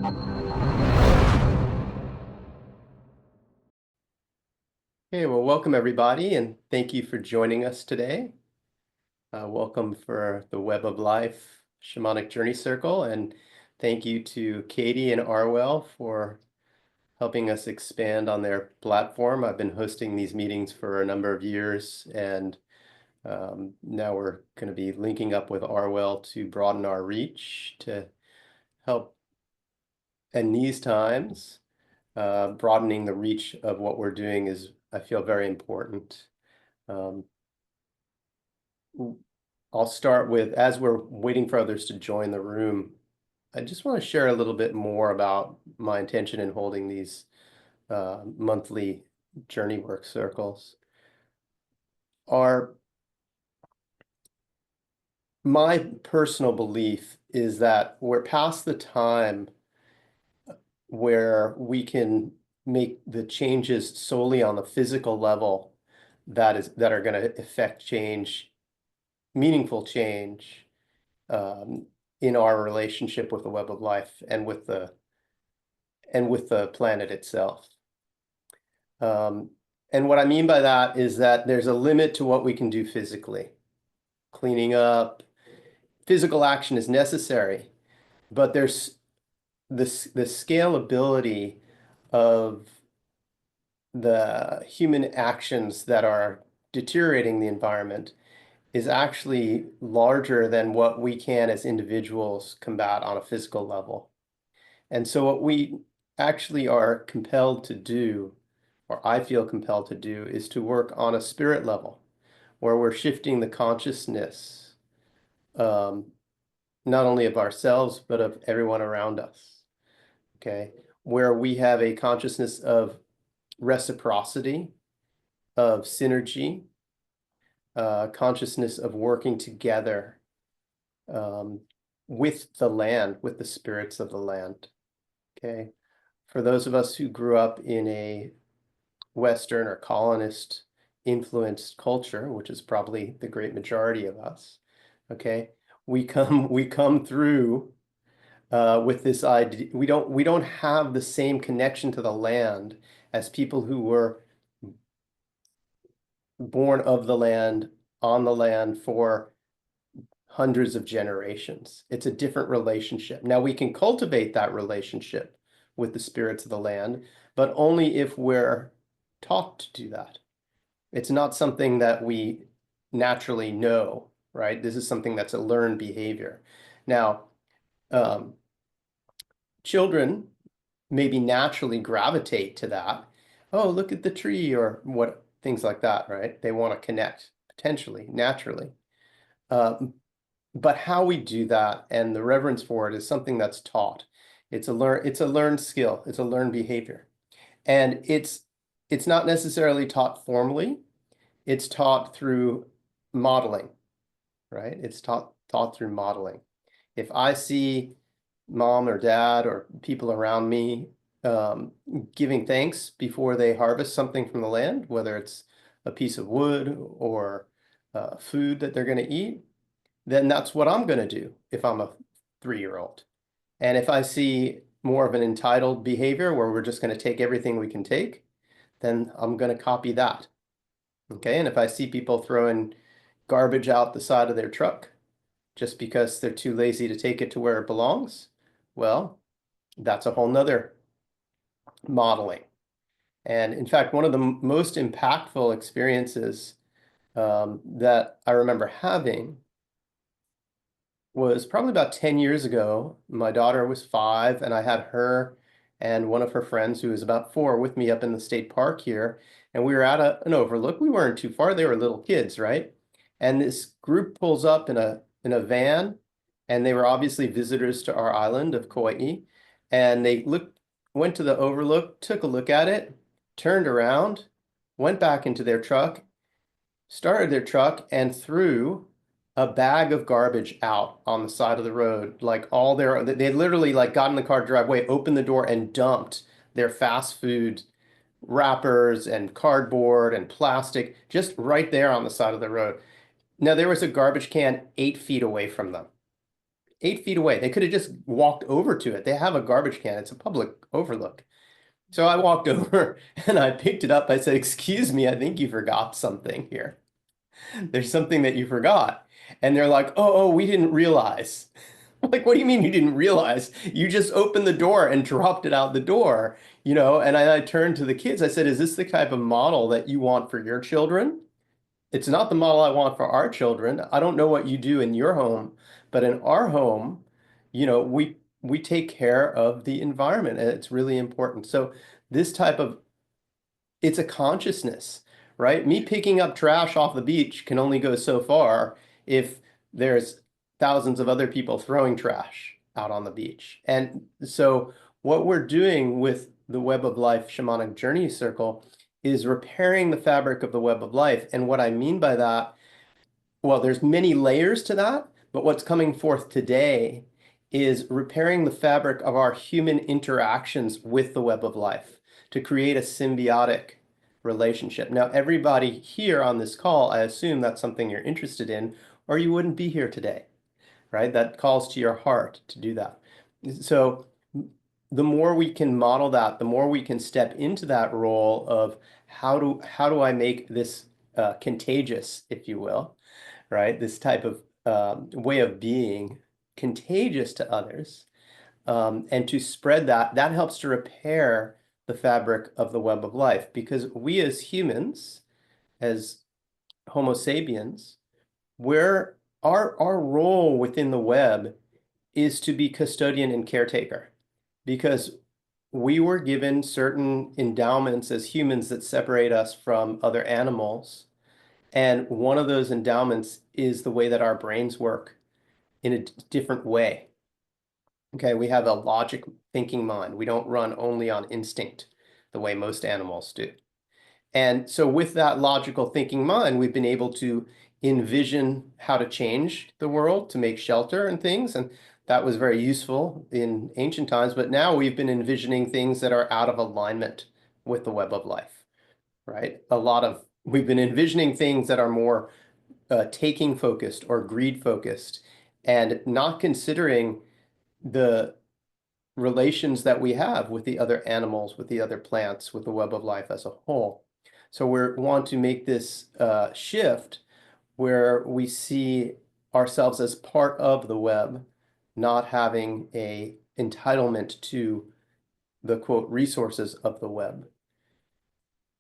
Hey, well, welcome everybody, and thank you for joining us today. Welcome for the Web of Life Shamanic Journey Circle, and thank you to Katie and Arwell for helping us expand on their platform. I've been hosting these meetings for a number of years, and now we're going to be linking up with Arwell to broaden our reach to help in these times. Broadening the reach of what we're doing is, I feel, very important. I'll start with, as we're waiting for others to join the room, I just want to share a little bit more about my intention in holding these monthly journey work circles. My personal belief is that we're past the time where we can make the changes solely on the physical level that are going to affect change, meaningful change, in our relationship with the web of life and with the planet itself. And what I mean by that is that there's a limit to what we can do physically. Cleaning up, physical action is necessary, but there's the scalability of the human actions that are deteriorating the environment is actually larger than what we can as individuals combat on a physical level. And so what we actually are compelled to do, or I feel compelled to do, is to work on a spirit level where we're shifting the consciousness, not only of ourselves, but of everyone around us, okay? Where we have a consciousness of reciprocity, of synergy, consciousness of working together with the land, with the spirits of the land, okay? For those of us who grew up in a Western or colonist influenced culture, which is probably the great majority of us, okay, we come through with this idea. We don't have the same connection to the land as people who were born of the land, on the land for hundreds of generations. It's a different relationship. Now we can cultivate that relationship with the spirits of the land, but only if we're taught to do that. It's not something that we naturally know, right? This is something that's a learned behavior. Now, children maybe naturally gravitate to that. Oh, look at the tree, or what, things like that, right? They want to connect potentially, naturally. But how we do that and the reverence for it is something that's taught. It's a learned skill. It's a learned behavior. And it's not necessarily taught formally. It's taught through modeling, right? It's taught through modeling. If I see mom or dad or people around me giving thanks before they harvest something from the land, whether it's a piece of wood or food that they're going to eat, then that's what I'm going to do if I'm a 3-year-old. And if I see more of an entitled behavior where we're just going to take everything we can take, then I'm going to copy that. Okay. And if I see people throwing garbage out the side of their truck just because they're too lazy to take it to where it belongs, well, that's a whole nother modeling. And in fact, one of the most impactful experiences that I remember having was probably about 10 years ago. My daughter was 5, and I had her and one of her friends who was about 4 with me up in the state park here. And we were at an overlook. We weren't too far. They were little kids, right? And this group pulls up in a van, and they were obviously visitors to our island of Kauai. And they went to the overlook, took a look at it, turned around, went back into their truck, started their truck, and threw a bag of garbage out on the side of the road. Like they literally like got in the car driveway, opened the door, and dumped their fast food wrappers and cardboard and plastic just right there on the side of the road. Now there was a garbage can 8 feet away from them. 8 feet away. They could have just walked over to it. They have a garbage can. It's a public overlook. So I walked over and I picked it up. I said, "Excuse me, I think you forgot something here. There's something that you forgot." And they're like, "Oh, we didn't realize." I'm like, "What do you mean you didn't realize? You just opened the door and dropped it out the door, you know?" And I turned to the kids. I said, "Is this the type of model that you want for your children? It's not the model I want for our children. I don't know what you do in your home, but in our home, you know, we take care of the environment, and it's really important." So this type of it's a consciousness, right? Me picking up trash off the beach can only go so far if there's thousands of other people throwing trash out on the beach. And so what we're doing with the Web of Life Shamanic Journey Circle is repairing the fabric of the web of life. And what I mean by that, well, there's many layers to that, but what's coming forth today is repairing the fabric of our human interactions with the web of life to create a symbiotic relationship. Now, everybody here on this call, I assume that's something you're interested in, or you wouldn't be here today, right? That calls to your heart to do that. So the more we can model that, the more we can step into that role of how do I make this contagious, if you will, right? This type of way of being contagious to others, and to spread that, that helps to repair the fabric of the web of life. Because we as humans, as Homo sapiens, where our role within the web is to be custodian and caretaker. Because we were given certain endowments as humans that separate us from other animals. And one of those endowments is the way that our brains work in a different way. Okay, we have a logic thinking mind. We don't run only on instinct the way most animals do. And so with that logical thinking mind, we've been able to envision how to change the world to make shelter and things. And that was very useful in ancient times. But now we've been envisioning things that are out of alignment with the web of life, right? We've been envisioning things that are more taking focused or greed focused and not considering the relations that we have with the other animals, with the other plants, with the web of life as a whole. So we want to make this shift where we see ourselves as part of the web, not having a entitlement to the quote resources of the web.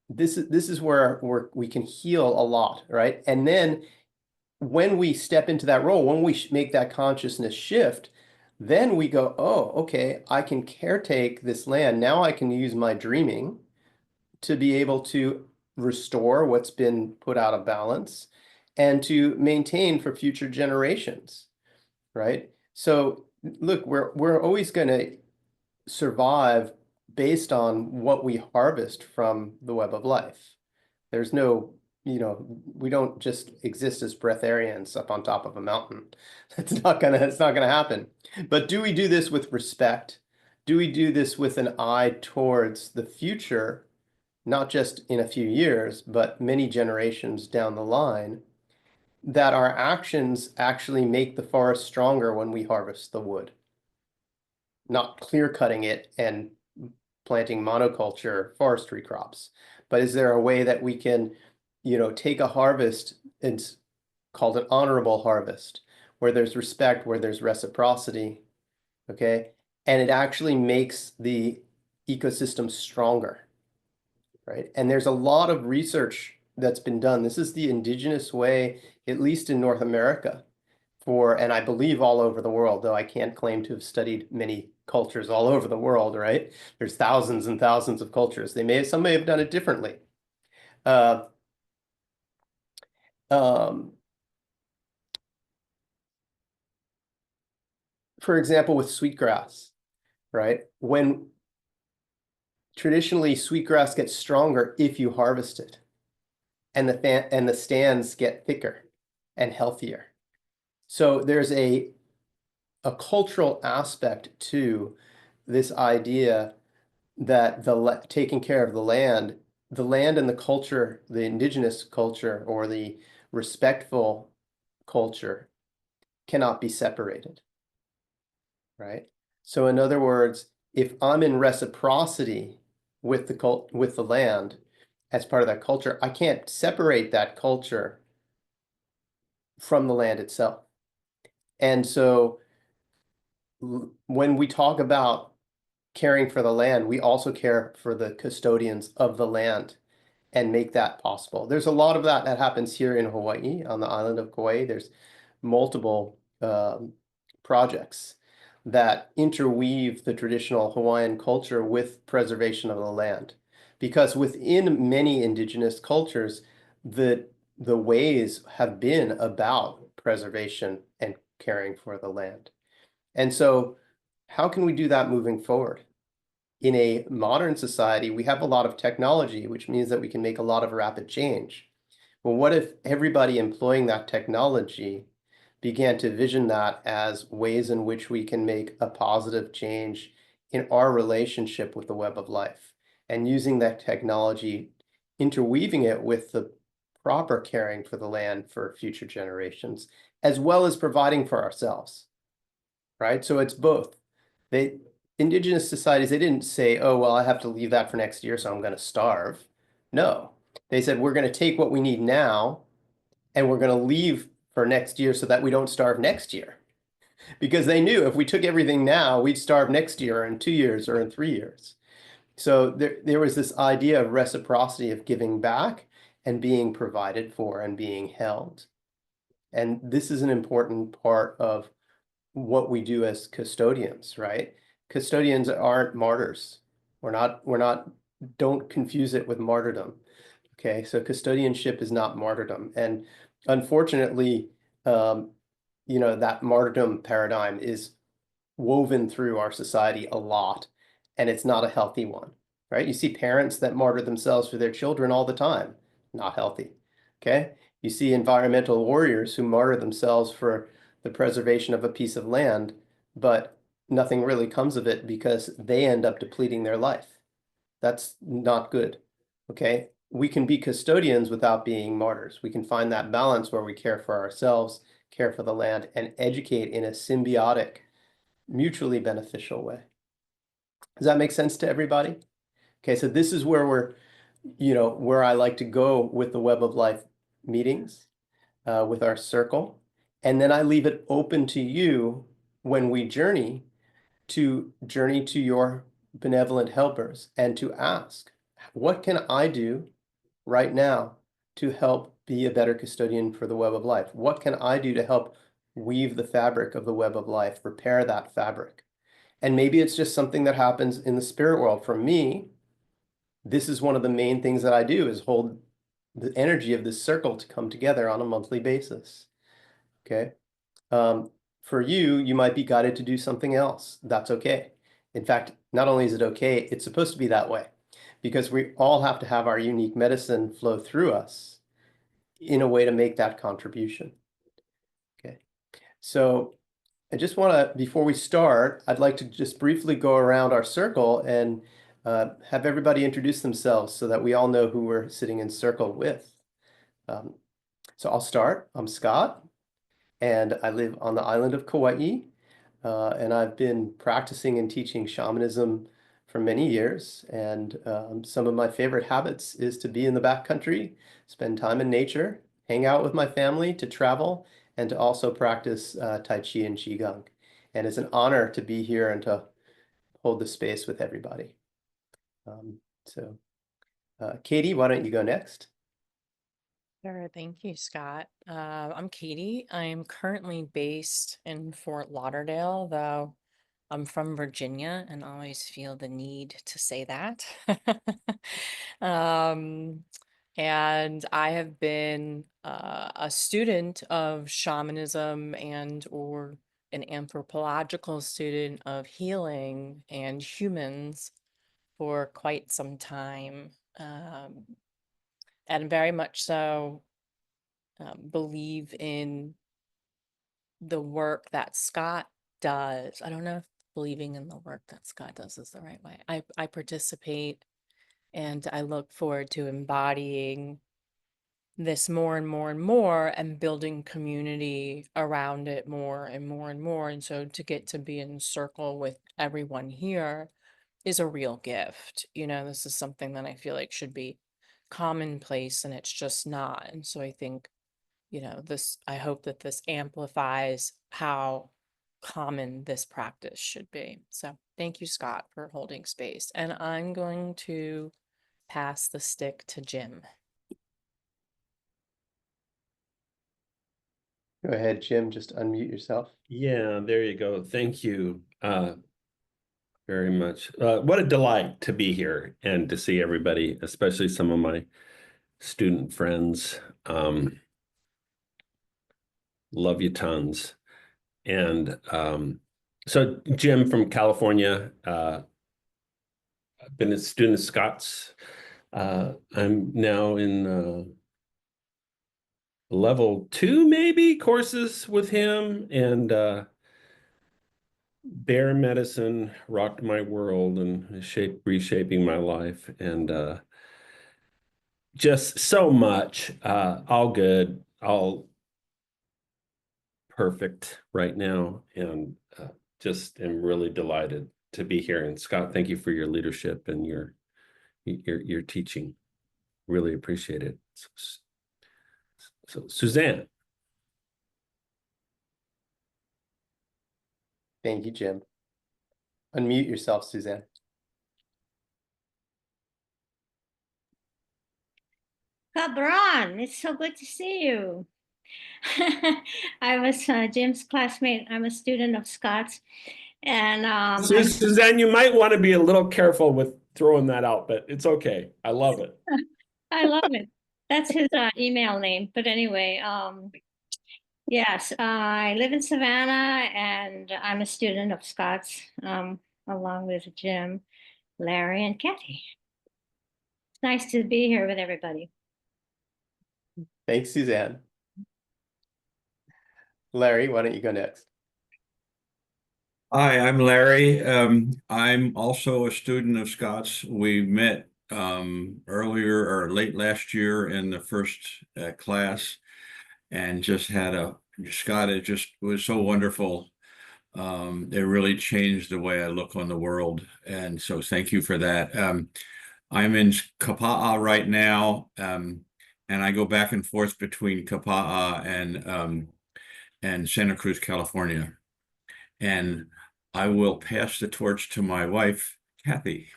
This is where we can heal a lot, right? And then when we step into that role, when we make that consciousness shift, then we go, "Oh, okay, I can caretake this land. Now I can use my dreaming to be able to restore what's been put out of balance and to maintain for future generations," right? So look, we're always going to survive based on what we harvest from the web of life. There's no, we don't just exist as breatharians up on top of a mountain. It's not gonna happen. But do we do this with respect? Do we do this with an eye towards the future, not just in a few years, but many generations down the line, that our actions actually make the forest stronger when we harvest the wood, not clear cutting it and planting monoculture forestry crops. But is there a way that we can, take a harvest, it's called an honorable harvest, where there's respect, where there's reciprocity, okay? And it actually makes the ecosystem stronger, right? And there's a lot of research that's been done. This is the indigenous way, at least in North America, and I believe all over the world, though I can't claim to have studied many cultures all over the world, right? There's thousands and thousands of cultures. Some may have done it differently. Uh, um, for example, with sweetgrass, right? When traditionally sweetgrass gets stronger if you harvest it, and the stands get thicker and healthier. So there's a cultural aspect to this idea that taking care of the land and the culture, the indigenous culture or the respectful culture cannot be separated. right? So in other words, if I'm in reciprocity with the land as part of that culture, I can't separate that culture from the land itself. And so when we talk about caring for the land, we also care for the custodians of the land and make that possible. There's a lot of that happens here in Hawaii, on the island of Kauai. There's multiple projects that interweave the traditional Hawaiian culture with preservation of the land. Because within many indigenous cultures, the ways have been about preservation and caring for the land. And so how can we do that moving forward? In a modern society, we have a lot of technology, which means that we can make a lot of rapid change. Well, what if everybody employing that technology began to vision that as ways in which we can make a positive change in our relationship with the web of life, and using that technology, interweaving it with the proper caring for the land for future generations, as well as providing for ourselves, right? So it's both. Indigenous societies, they didn't say, oh, well, I have to leave that for next year, so I'm going to starve. No, they said, we're going to take what we need now and we're going to leave for next year so that we don't starve next year. Because they knew if we took everything now, we'd starve next year or in 2 years or in 3 years. So there was this idea of reciprocity, of giving back and being provided for and being held. And this is an important part of what we do as custodians, right? Custodians aren't martyrs. We're not, don't confuse it with martyrdom. Okay, so custodianship is not martyrdom. And unfortunately, um, that martyrdom paradigm is woven through our society a lot, and it's not a healthy one, right? You see parents that martyr themselves for their children all the time, not healthy. Okay, you see environmental warriors who martyr themselves for the preservation of a piece of land, but nothing really comes of it because they end up depleting their life. That's not good. Okay, we can be custodians without being martyrs. We can find that balance where we care for ourselves, care for the land, and educate in a symbiotic, mutually beneficial way. Does that make sense to everybody? Okay, so this is where where I like to go with the Web of Life meetings, with our circle. And then I leave it open to you when we journey to your benevolent helpers and to ask, what can I do right now to help be a better custodian for the web of life? What can I do to help weave the fabric of the web of life, repair that fabric? And maybe it's just something that happens in the spirit world. For me, this is one of the main things that I do is hold the energy of this circle to come together on a monthly basis. Okay. For you, you might be guided to do something else. That's okay. In fact, not only is it okay, it's supposed to be that way because we all have to have our unique medicine flow through us in a way to make that contribution. Okay. So I just want to, before we start, I'd like to just briefly go around our circle and have everybody introduce themselves so that we all know who we're sitting in circle with. So I'll start. I'm Scott, and I live on the island of Kauai, and I've been practicing and teaching shamanism for many years. And some of my favorite habits is to be in the backcountry, spend time in nature, hang out with my family, to travel, and to also practice Tai Chi and Qigong. And it's an honor to be here and to hold the space with everybody. So, Katie, why don't you go next? Sure, thank you, Scott. I'm Katie. I'm currently based in Fort Lauderdale, though I'm from Virginia and always feel the need to say that. Um, and I have been a student of shamanism and or an anthropological student of healing and humans for quite some time. And very much so believe in the work that Scott does. I don't know if believing in the work that Scott does is the right way. I participate and I look forward to embodying this more and more and more and building community around it more and more and more. And so to get to be in circle with everyone here is a real gift. This is something that I feel like should be commonplace and it's just not. And so I think, I hope that this amplifies how common this practice should be. So thank you, Scott, for holding space. And I'm going to pass the stick to Jim. Go ahead, Jim, just unmute yourself. Yeah, there you go. Thank you very much. What a delight to be here and to see everybody, especially some of my student friends. Love you tons. And so Jim from California, I've been a student of Scott's. I'm now in level 2 maybe courses with him, and bear medicine rocked my world and reshaping my life, and just so much, all good, all perfect right now, and just am really delighted to be here. And Scott, thank you for your leadership and your teaching. Really appreciate it. So Suzanne. Thank you, Jim. Unmute yourself, Suzanne. Cabron, it's so good to see you. I was Jim's classmate. I'm a student of Scott's. And Suzanne, you might want to be a little careful with throwing that out, but it's okay. I love it. I love it. That's his email name. But anyway, yes, I live in Savannah and I'm a student of Scott's along with Jim, Larry, and Kathy. It's nice to be here with everybody. Thanks, Suzanne. Larry, why don't you go next? Hi, I'm Larry. I'm also a student of Scott's. We met earlier or late last year in the first class, and just had Scott, it just was so wonderful. It really changed the way I look on the world, and so thank you for that. I'm in Kapa'a right now, and I go back and forth between Kapa'a and Santa Cruz, California. And I will pass the torch to my wife, Kathy.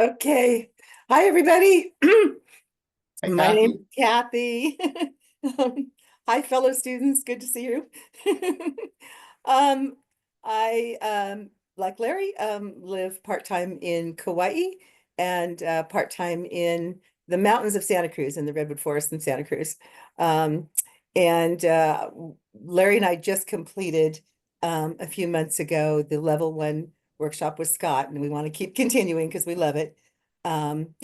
Okay. Hi, everybody. Hi, My Kathy. name's Kathy. Hi, fellow students. Good to see you. I, like Larry, live part-time in Kauai and part-time in the mountains of Santa Cruz, in the Redwood Forest in Santa Cruz. And Larry and I just completed a few months ago the level 1 workshop with Scott, and we want to keep continuing because we love it. And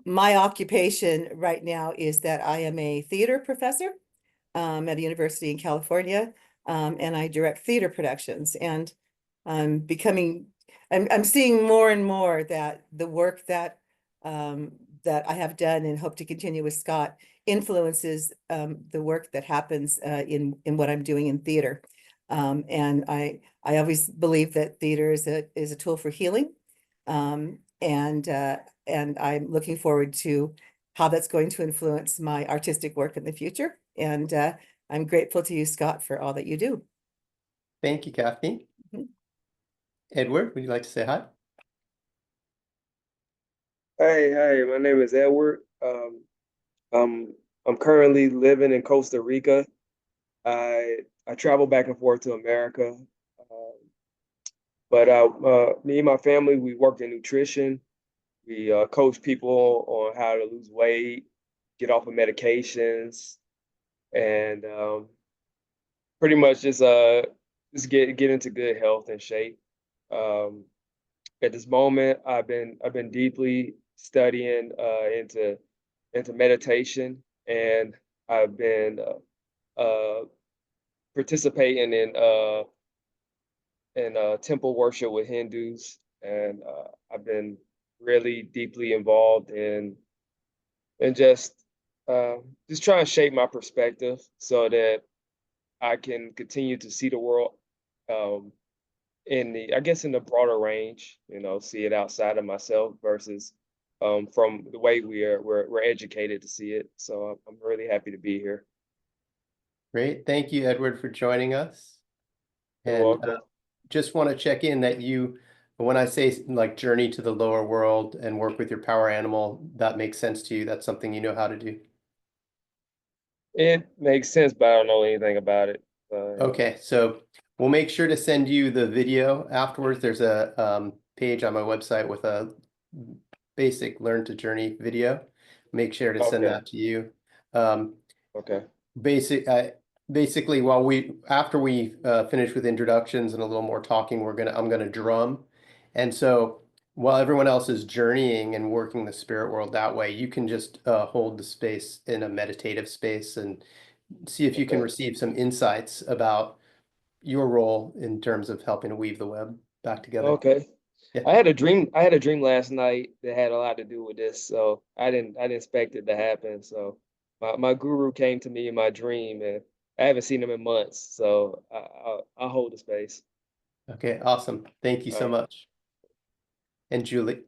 my occupation right now is that I am a theater professor at a university in California, and I direct theater productions. And I'm seeing more and more that the work that I have done and hope to continue with Scott influences the work that happens in what I'm doing in theater. And I always believe that theater is a tool for healing. And I'm looking forward to how that's going to influence my artistic work in the future. And I'm grateful to you, Scott, for all that you do. Thank you, Kathy. Edward, would you like to say hi? Hey, my name is Edward. I'm currently living in Costa Rica. I travel back and forth to America. But me and my family, we work in nutrition. We coach people on how to lose weight, get off of medications, and pretty much just get into good health and shape. At this moment, I've been deeply studying into meditation, and I've been participating in temple worship with Hindus. and I've been really deeply involved in just trying to shape my perspective so that I can continue to see the world um, in the, I guess, in the broader range, see it outside of myself versus from the way we're educated to see it. So I'm really happy to be here. Great. Thank you, Edward, for joining us. You're And welcome. just want to check in that when I say like journey to the lower world and work with your power animal, that makes sense to you. That's something you know how to do. It makes sense, but I don't know anything about it. Okay, so we'll make sure to send you the video afterwards. There's a page on my website with a basic Learn to Journey video. Make sure to send Okay. that to you. Um, Okay. basically, after we finish with introductions and a little more talking, I'm gonna drum, and so while everyone else is journeying and working the spirit world that way, you can just hold the space in a meditative space and see if you can Okay. receive some insights about your role in terms of helping to weave the web back together. Okay. Yeah. I had a dream last night that had a lot to do with this, so I didn't expect it to happen. So my guru came to me in my dream, and I haven't seen him in months. So I'll hold the space. Okay, awesome. Thank you All so right. much. And Julie.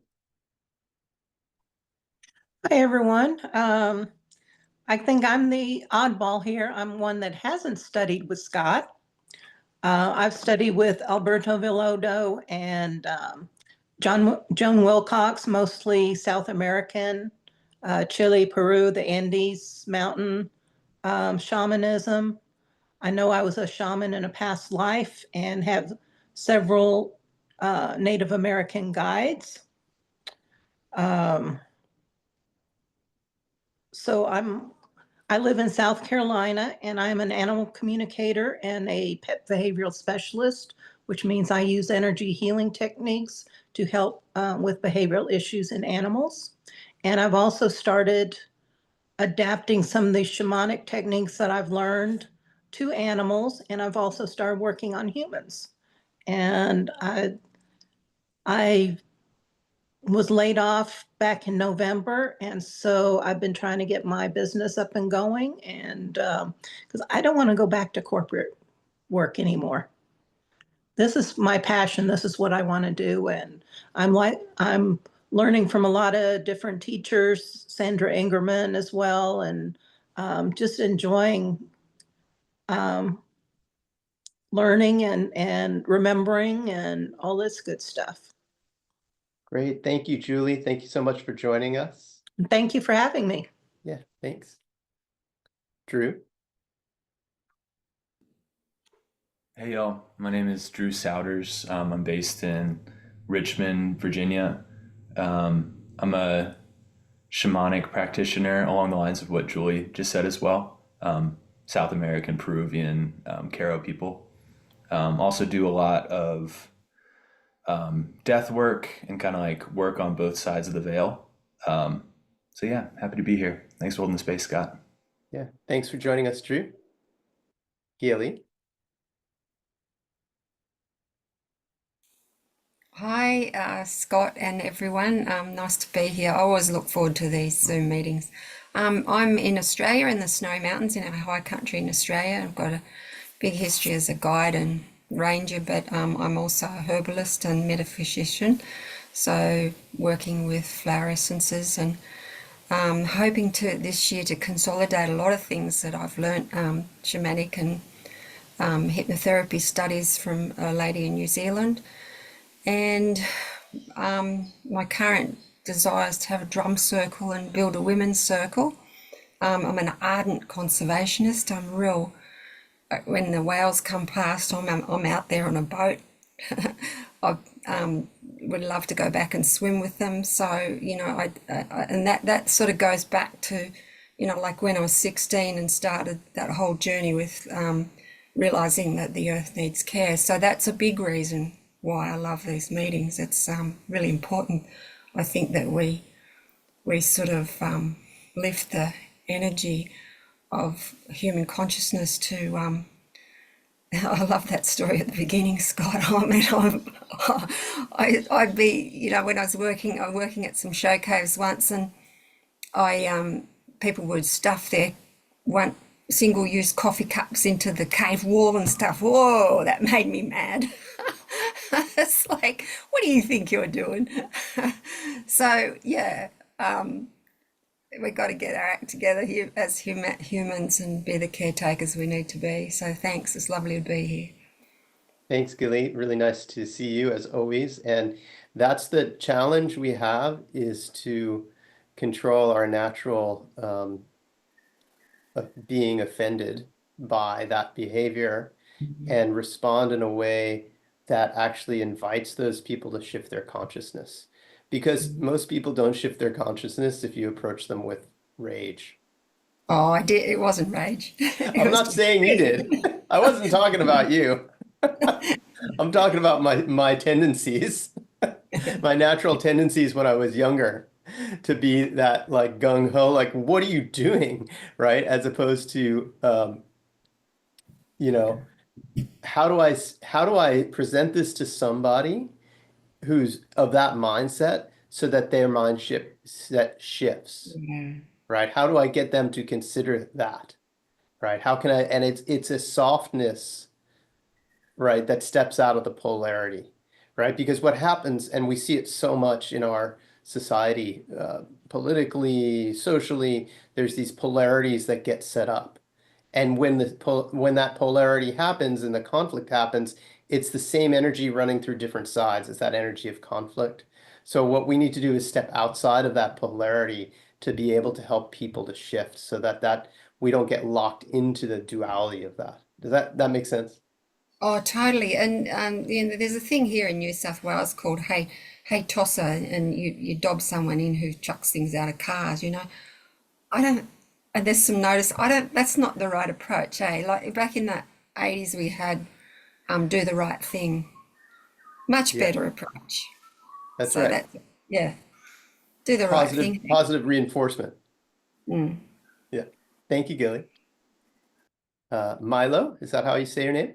Hi, everyone. I think I'm the oddball here. I'm one that hasn't studied with Scott. I've studied with Alberto Villoldo and Joan Wilcox, mostly South American, Chile, Peru, the Andes mountain shamanism. I know I was a shaman in a past life and have several Native American guides. So I live in South Carolina and I'm an animal communicator and a pet behavioral specialist, which means I use energy healing techniques to help with behavioral issues in animals. And I've also started adapting some of the shamanic techniques that I've learned to animals, and I've also started working on humans. And I was laid off back in November, and so I've been trying to get my business up and going, and because I don't want to go back to corporate work anymore. This is my passion. This is what I want to do, and I'm learning from a lot of different teachers, Sandra Ingerman as well, and just enjoying learning and remembering and all this good stuff. Great. Thank you, Julie. Thank you so much for joining us. And thank you for having me. Yeah, thanks. Drew. Hey y'all, my name is Drew Souders. I'm based in Richmond, Virginia. I'm a shamanic practitioner along the lines of what Julie just said as well. South American, Peruvian, Caro people. Also do a lot of death work and kind of like work on both sides of the veil. So yeah, happy to be here. Thanks for holding the space, Scott. Yeah, thanks for joining us, Drew. Gailey. Hi, Scott and everyone. Nice to be here. I always look forward to these Zoom meetings. I'm in Australia, in the Snowy Mountains, in our high country in Australia. I've got a big history as a guide and ranger, but I'm also a herbalist and metaphysician. So working with flower essences and hoping to this year to consolidate a lot of things that I've learnt, shamanic and hypnotherapy studies from a lady in New Zealand. And my current desire is to have a drum circle and build a women's circle. I'm an ardent conservationist. I'm real, when the whales come past, I'm out there on a boat. I would love to go back and swim with them. So, you know, and that sort of goes back to, you know, like when I was 16 and started that whole journey with realizing that the earth needs care. So that's a big reason why I love these meetings. It's really important. I think that we sort of lift the energy of human consciousness to I love that story at the beginning, Scott. I mean, I'd be, you know, when I was working at some show caves once, and people would stuff their one single-use coffee cups into the cave wall and stuff. Whoa, that made me mad. It's like, what do you think you're doing? So yeah, we've got to get our act together here as humans and be the caretakers we need to be. So thanks, it's lovely to be here. Thanks, Gilly. Really nice to see you as always. And that's the challenge we have, is to control our natural being offended by that behavior and respond in a way that actually invites those people to shift their consciousness. Because most people don't shift their consciousness if you approach them with rage. Oh, I did. It wasn't rage. I'm not saying you did. I wasn't talking about you. I'm talking about my tendencies, my natural tendencies when I was younger, to be that like gung ho, like, what are you doing? Right? As opposed to, you know, how do I present this to somebody who's of that mindset so that their set shifts, Yeah. right? How do I get them to consider that, right? How can I, and it's a softness, right, that steps out of the polarity, right? Because what happens, and we see it so much in our society, politically, socially, there's these polarities that get set up. And when that polarity happens and the conflict happens, it's the same energy running through different sides. It's that energy of conflict. So what we need to do is step outside of that polarity to be able to help people to shift, so that we don't get locked into the duality of that. Does that make sense? Oh, totally. And you know, there's a thing here in New South Wales called hey tosser, and you dob someone in who chucks things out of cars. You know, I don't. And there's some notice. I don't. That's not the right approach, eh? Like back in the 80s, we had do the right thing. Much Yeah, better approach. that's So right. that's yeah, do the right thing. Positive reinforcement. Mm. Yeah. Thank you, Gilly. Milo, is that how you say your name?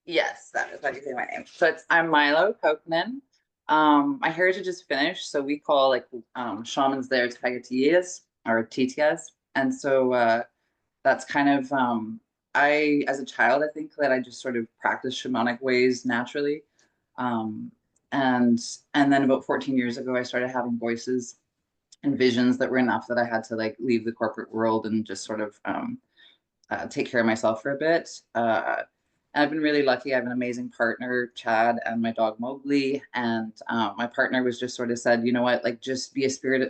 Yes, that is how you say my name. So I'm Milo Kokanen. My heritage is Finnish, so we call like shamans there tagatias or titias. And so that's kind of I as a child, I think that I just sort of practiced shamanic ways naturally. Um, and and then about 14 years ago, I started having voices and visions that were enough that I had to like leave the corporate world and just sort of take care of myself for a bit. And I've been really lucky. I have an amazing partner, Chad, and my dog Mowgli. And my partner was just sort of said, you know what, like just be a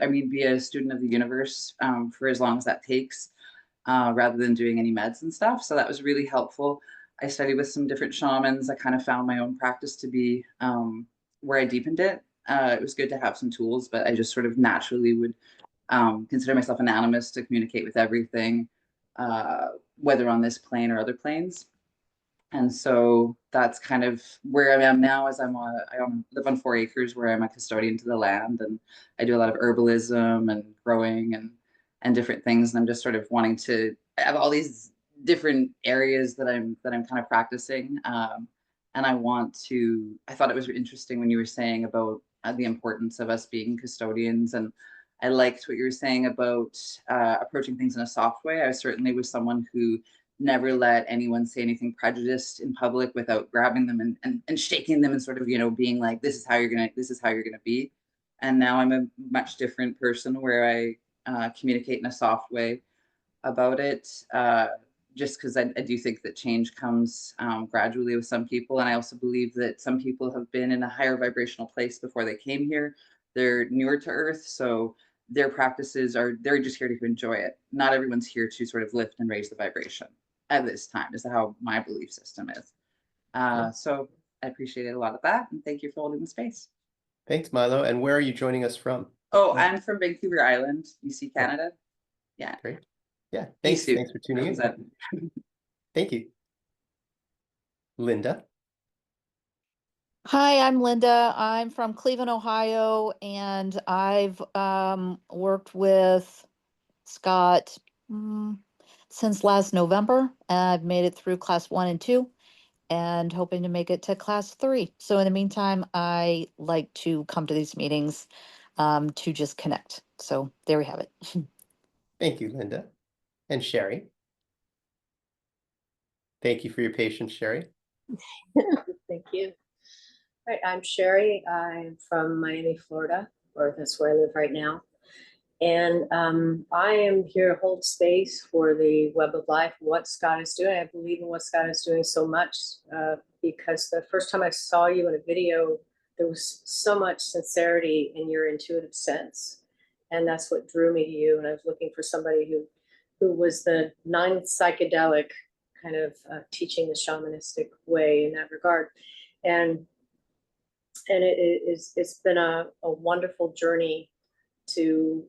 be a student of the universe for as long as that takes, rather than doing any meds and stuff. So that was really helpful. I studied with some different shamans. I kind of found my own practice to be where I deepened it. It was good to have some tools, but I just sort of naturally would consider myself an animist to communicate with everything, uh, whether on this plane or other planes. And so that's kind of where I am now. As I live on 4 acres where I'm a custodian to the land, and I do a lot of herbalism and growing and different things. And I'm just sort of wanting to have all these different areas that I'm kind of practicing. And I thought it was interesting when you were saying about the importance of us being custodians. And I liked what you were saying about approaching things in a soft way. I certainly was someone who never let anyone say anything prejudiced in public without grabbing them and shaking them and sort of, you know, being like, this is how you're gonna be. And now I'm a much different person where I communicate in a soft way about it, just because I do think that change comes gradually with some people. And I also believe that some people have been in a higher vibrational place before they came here. They're newer to Earth, so their practices they're just here to enjoy it. Not everyone's here to sort of lift and raise the vibration at this time, is how my belief system is. So I appreciated a lot of that, and thank you for holding the space. Thanks, Milo. And where are you joining us from? Oh, I'm from Vancouver Island, BC, Canada. Yeah. Great. Yeah, thanks. Thanks for tuning in. Thank you. Linda. Hi, I'm Linda. I'm from Cleveland, Ohio, and I've worked with Scott since last November. I've made it through class 1 and 2 and hoping to make it to class 3. So in the meantime, I like to come to these meetings to just connect. So there we have it. Thank you, Linda. And Sherry. Thank you for your patience, Sherry. Thank you. All right, I'm Sherry. I'm from Miami, Florida, or that's where I live right now. And I am here to hold space for the Web of Life, what Scott is doing. I believe in what Scott is doing so much because the first time I saw you in a video, there was so much sincerity in your intuitive sense. And that's what drew me to you. And I was looking for somebody who was the non-psychedelic kind of teaching the shamanistic way in that regard. And it's been a wonderful journey to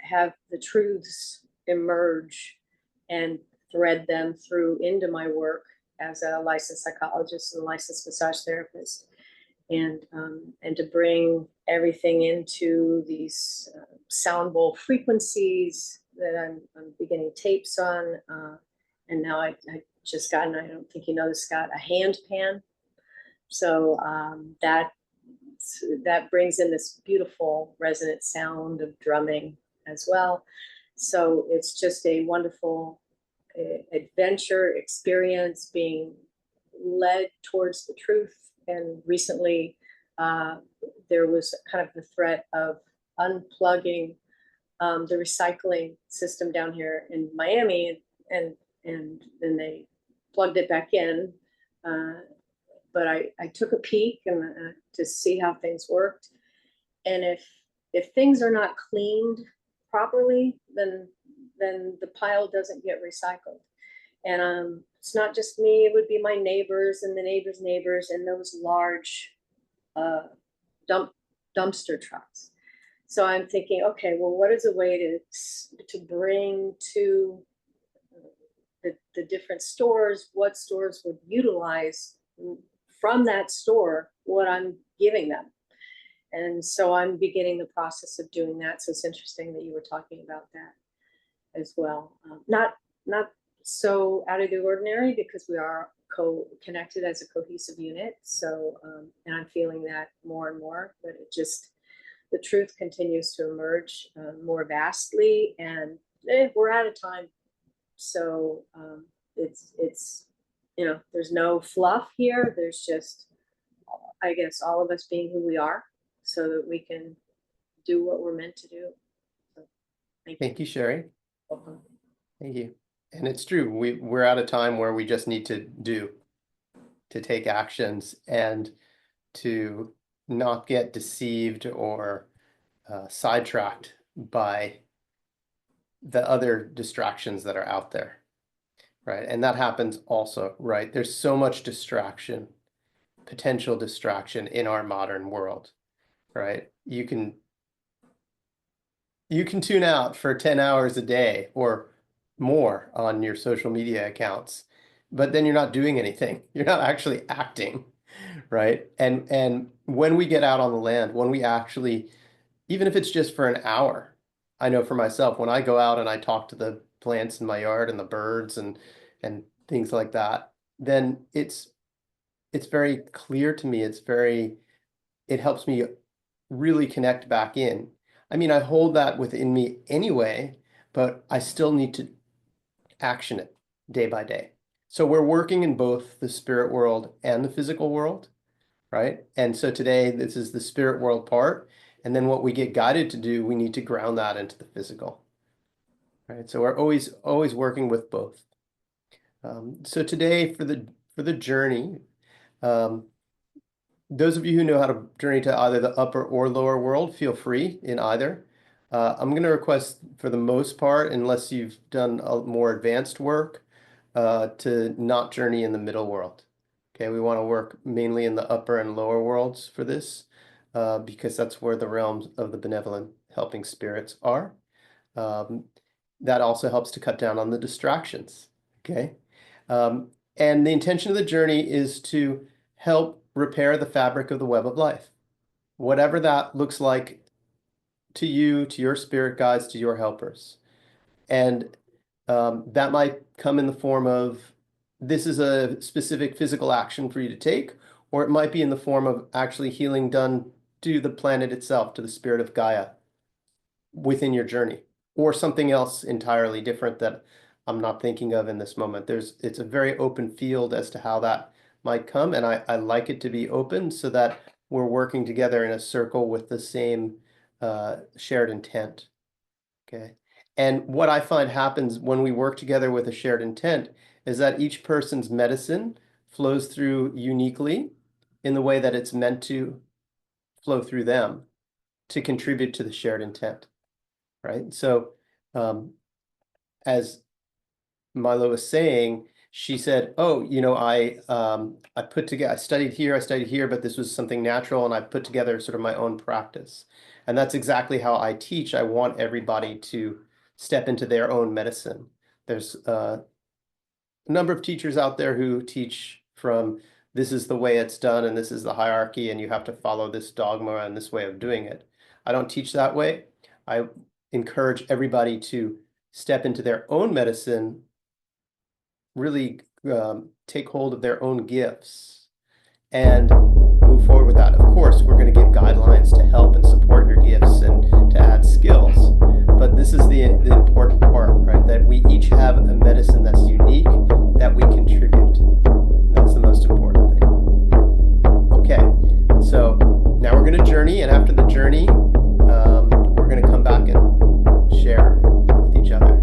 have the truths emerge and thread them through into my work as a licensed psychologist and licensed massage therapist, and to bring everything into these sound bowl frequencies that I'm beginning tapes on, and now I just gotten, I don't think you know this, Scott, a hand pan. So that brings in this beautiful resonant sound of drumming as well. So it's just a wonderful adventure experience, being led towards the truth. And recently there was kind of the threat of unplugging the recycling system down here in Miami, and then they plugged it back in. But I took a peek and to see how things worked. And if things are not cleaned properly, then the pile doesn't get recycled. And it's not just me, it would be my neighbors and the neighbors' neighbors and those large dumpster trucks. So I'm thinking, okay, well, what is a way to bring to the different stores, what stores would utilize from that store what I'm giving them. And so I'm beginning the process of doing that. So it's interesting that you were talking about that as well. Not so out of the ordinary, because we are connected as a cohesive unit. So, and I'm feeling that more and more, but it just, the truth continues to emerge more vastly, and we're out of time. So it's, you know, there's no fluff here. There's just, I guess, all of us being who we are so that we can do what we're meant to do. So, Thank you, Sherry. Welcome. Thank you. And it's true. We're at a time where we just need to take actions and to not get deceived or sidetracked by the other distractions that are out there. Right. And that happens also, right? There's so much distraction, potential distraction in our modern world, right? You can tune out for 10 hours a day or more on your social media accounts, but then you're not doing anything. You're not actually acting, right? And when we get out on the land, when we actually, even if it's just for an hour, I know for myself, when I go out and I talk to the plants in my yard and the birds and things like that, then it's very clear to me. It helps me really connect back in. I mean, I hold that within me anyway, but I still need to action it day by day. So we're working in both the spirit world and the physical world, right? And so today, this is the spirit world part. And then what we get guided to do, we need to ground that into the physical, right? So we're always working with both. So today for the journey, those of you who know how to journey to either the upper or lower world, feel free in either. I'm going to request, for the most part, unless you've done a more advanced work, to not journey in the middle world. Okay, we want to work mainly in the upper and lower worlds for this, because that's where the realms of the benevolent helping spirits are. That also helps to cut down on the distractions. Okay. And the intention of the journey is to help repair the fabric of the web of life, whatever that looks like to you, to your spirit guides, to your helpers. And That might come in the form of, this is a specific physical action for you to take, or it might be in the form of actually healing done to the planet itself, to the spirit of Gaia within your journey, or something else entirely different that I'm not thinking of in this moment. It's a very open field as to how that might come, and I like it to be open so that we're working together in a circle with the same shared intent. Okay. And what I find happens when we work together with a shared intent is that each person's medicine flows through uniquely in the way that it's meant to flow through them to contribute to the shared intent, right? So as Milo was saying, she said, oh, you know, I studied here, but this was something natural, and I put together sort of my own practice. And that's exactly how I teach. I want everybody to step into their own medicine. There's a number of teachers out there who teach from, this is the way it's done, and this is the hierarchy, and you have to follow this dogma and this way of doing it. I don't teach that way. I encourage everybody to step into their own medicine, really take hold of their own gifts and move forward with that. Of course, we're going to give guidelines to help and support your gifts and to add skills. But this is the important part, right? That we each have a medicine that's unique, that we contribute. That's the most important thing. Okay, so now we're going to journey, and after the journey, we're going to come back and share with each other.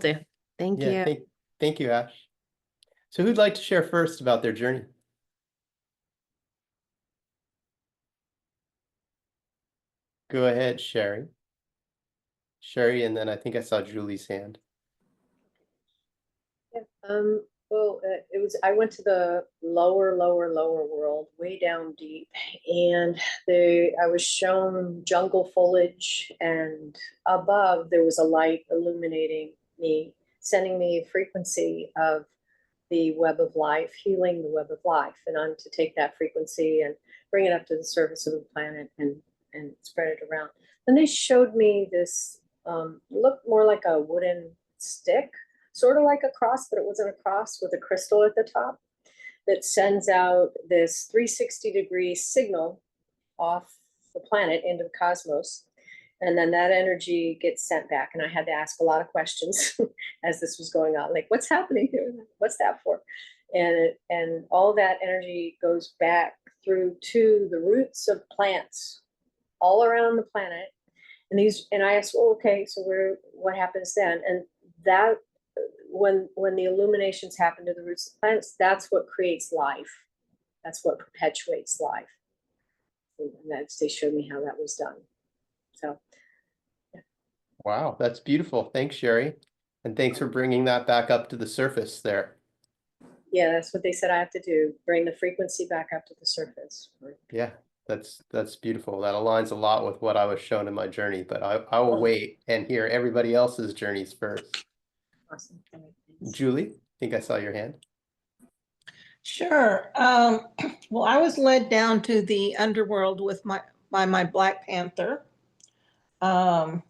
do. Thank Yeah, you. thank you, Ash. So who'd like to share first about their journey? Go ahead, Sherry. Sherry, and then I think I saw Julie's hand. Yeah, well, I went to the lower world, way down deep, and I was shown jungle foliage, and above there was a light illuminating me, sending me a frequency of the web of life, healing the web of life. And I'm to take that frequency and bring it up to the surface of the planet and spread it around. Then they showed me this, looked more like a wooden stick, sort of like a cross, but it wasn't a cross, with a crystal at the top that sends out this 360-degree signal off the planet into the cosmos. And then that energy gets sent back. And I had to ask a lot of questions as this was going on, like, what's happening here? What's that for? And all that energy goes back through to the roots of plants all around the planet. And I asked, well, okay, so what happens then? And that, when the illuminations happen to the roots of plants, that's what creates life. That's what perpetuates life. And they showed me how that was done. So, yeah. Wow, that's beautiful. Thanks, Sherry. And thanks for bringing that back up to the surface there. Yeah, that's what they said I have to do, bring the frequency back up to the surface. Yeah, that's beautiful. That aligns a lot with what I was shown in my journey, but I will wait and hear everybody else's journeys first. Awesome. Julie, I think I saw your hand. Sure. Well, I was led down to the underworld by my Black Panther. And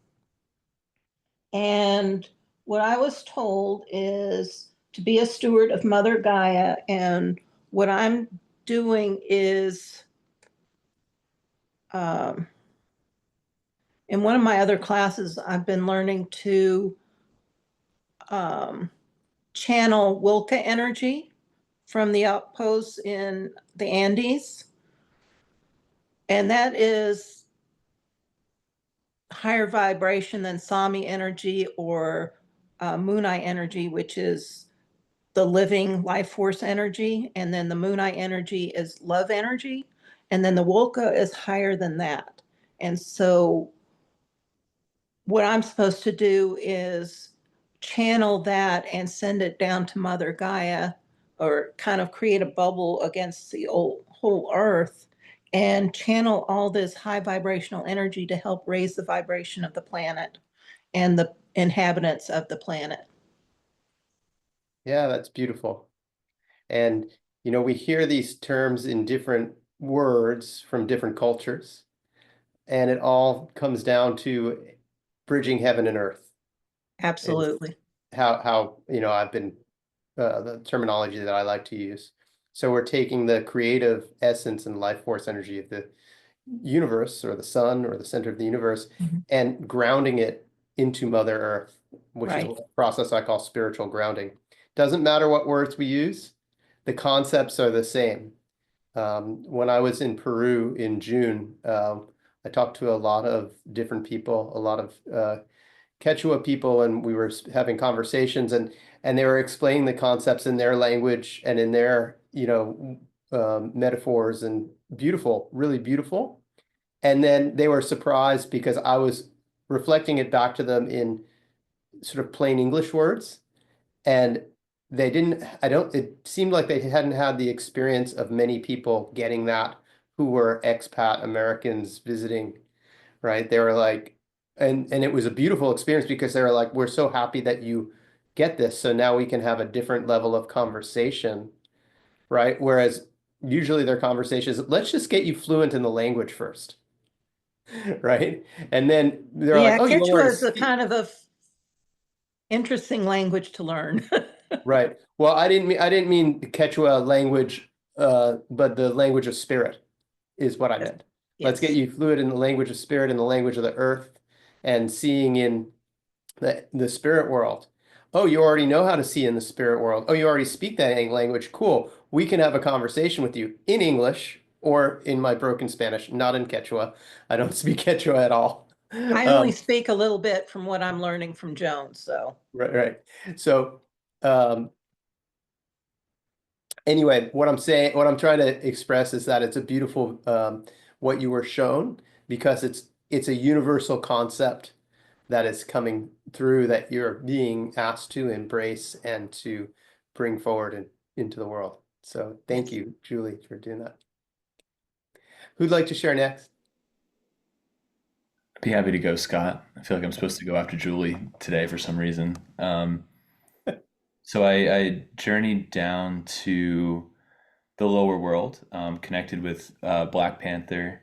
what I was told is to be a steward of Mother Gaia. And what I'm doing is, in one of my other classes, I've been learning to channel Wilka energy from the outposts in the Andes. And that is higher vibration than Sami energy or Moonai energy, which is the living life force energy. And then the Moonai energy is love energy. And then the Wolka is higher than that. And so what I'm supposed to do is channel that and send it down to Mother Gaia, or kind of create a bubble against the whole earth, and channel all this high vibrational energy to help raise the vibration of the planet and the inhabitants of the planet. Yeah, that's beautiful. And, we hear these terms in different words from different cultures, and it all comes down to bridging heaven and earth. Absolutely. How I've been, the terminology that I like to use. So we're taking the creative essence and life force energy of the universe, or the sun, or the center of the universe, and grounding it into Mother Earth, which is a process I call spiritual grounding. Doesn't matter what words we use, the concepts are the same. When I was in Peru in June, I talked to a lot of different people, a lot of Quechua people, and we were having conversations, and they were explaining the concepts in their language and in their metaphors, and beautiful, really beautiful. And then they were surprised because I was reflecting it back to them in sort of plain English words, and they didn't, it seemed like they hadn't had the experience of many people getting that who were expat Americans visiting, right? They were like, and it was a beautiful experience because they were like, we're so happy that you get this. So now we can have a different level of conversation, right? Whereas usually their conversations, let's just get you fluent in the language first, right? And then they're like, oh, you Quechua want is a kind of a interesting language to learn. Right. Well, I didn't mean the Quechua language, but the language of spirit is what I meant. Let's get you fluid in the language of spirit, in the language of the earth, and seeing in the spirit world. Oh, you already know how to see in the spirit world. Oh, you already speak that language. Cool. We can have a conversation with you in English or in my broken Spanish, not in Quechua. I don't speak Quechua at all. I only speak a little bit from what I'm learning from Joan, so. Right. So, anyway, what I'm trying to express is that it's a beautiful, what you were shown, because it's a universal concept that is coming through, that you're being asked to embrace and to bring forward into the world. So thank you, Julie, for doing that. Who'd like to share next? I'd be happy to go, Scott. I feel like I'm supposed to go after Julie today for some reason. So I journeyed down to the lower world, connected with Black Panther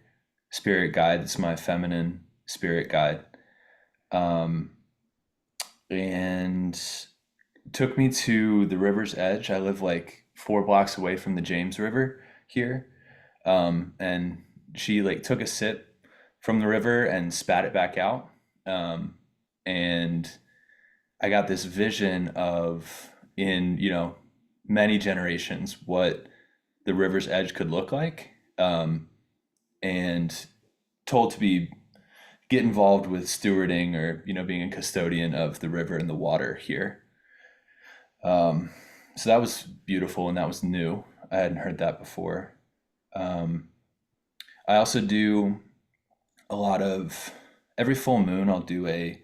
spirit guide. It's my feminine spirit guide. And took me to the river's edge. I live like 4 blocks away from the James River here. And she like took a sip from the river and spat it back out. And I got this vision of, in, many generations, what the river's edge could look like. And told to get involved with stewarding, or, being a custodian of the river and the water here. So that was beautiful, and that was new. I hadn't heard that before. I also do a lot of, every full moon, I'll do a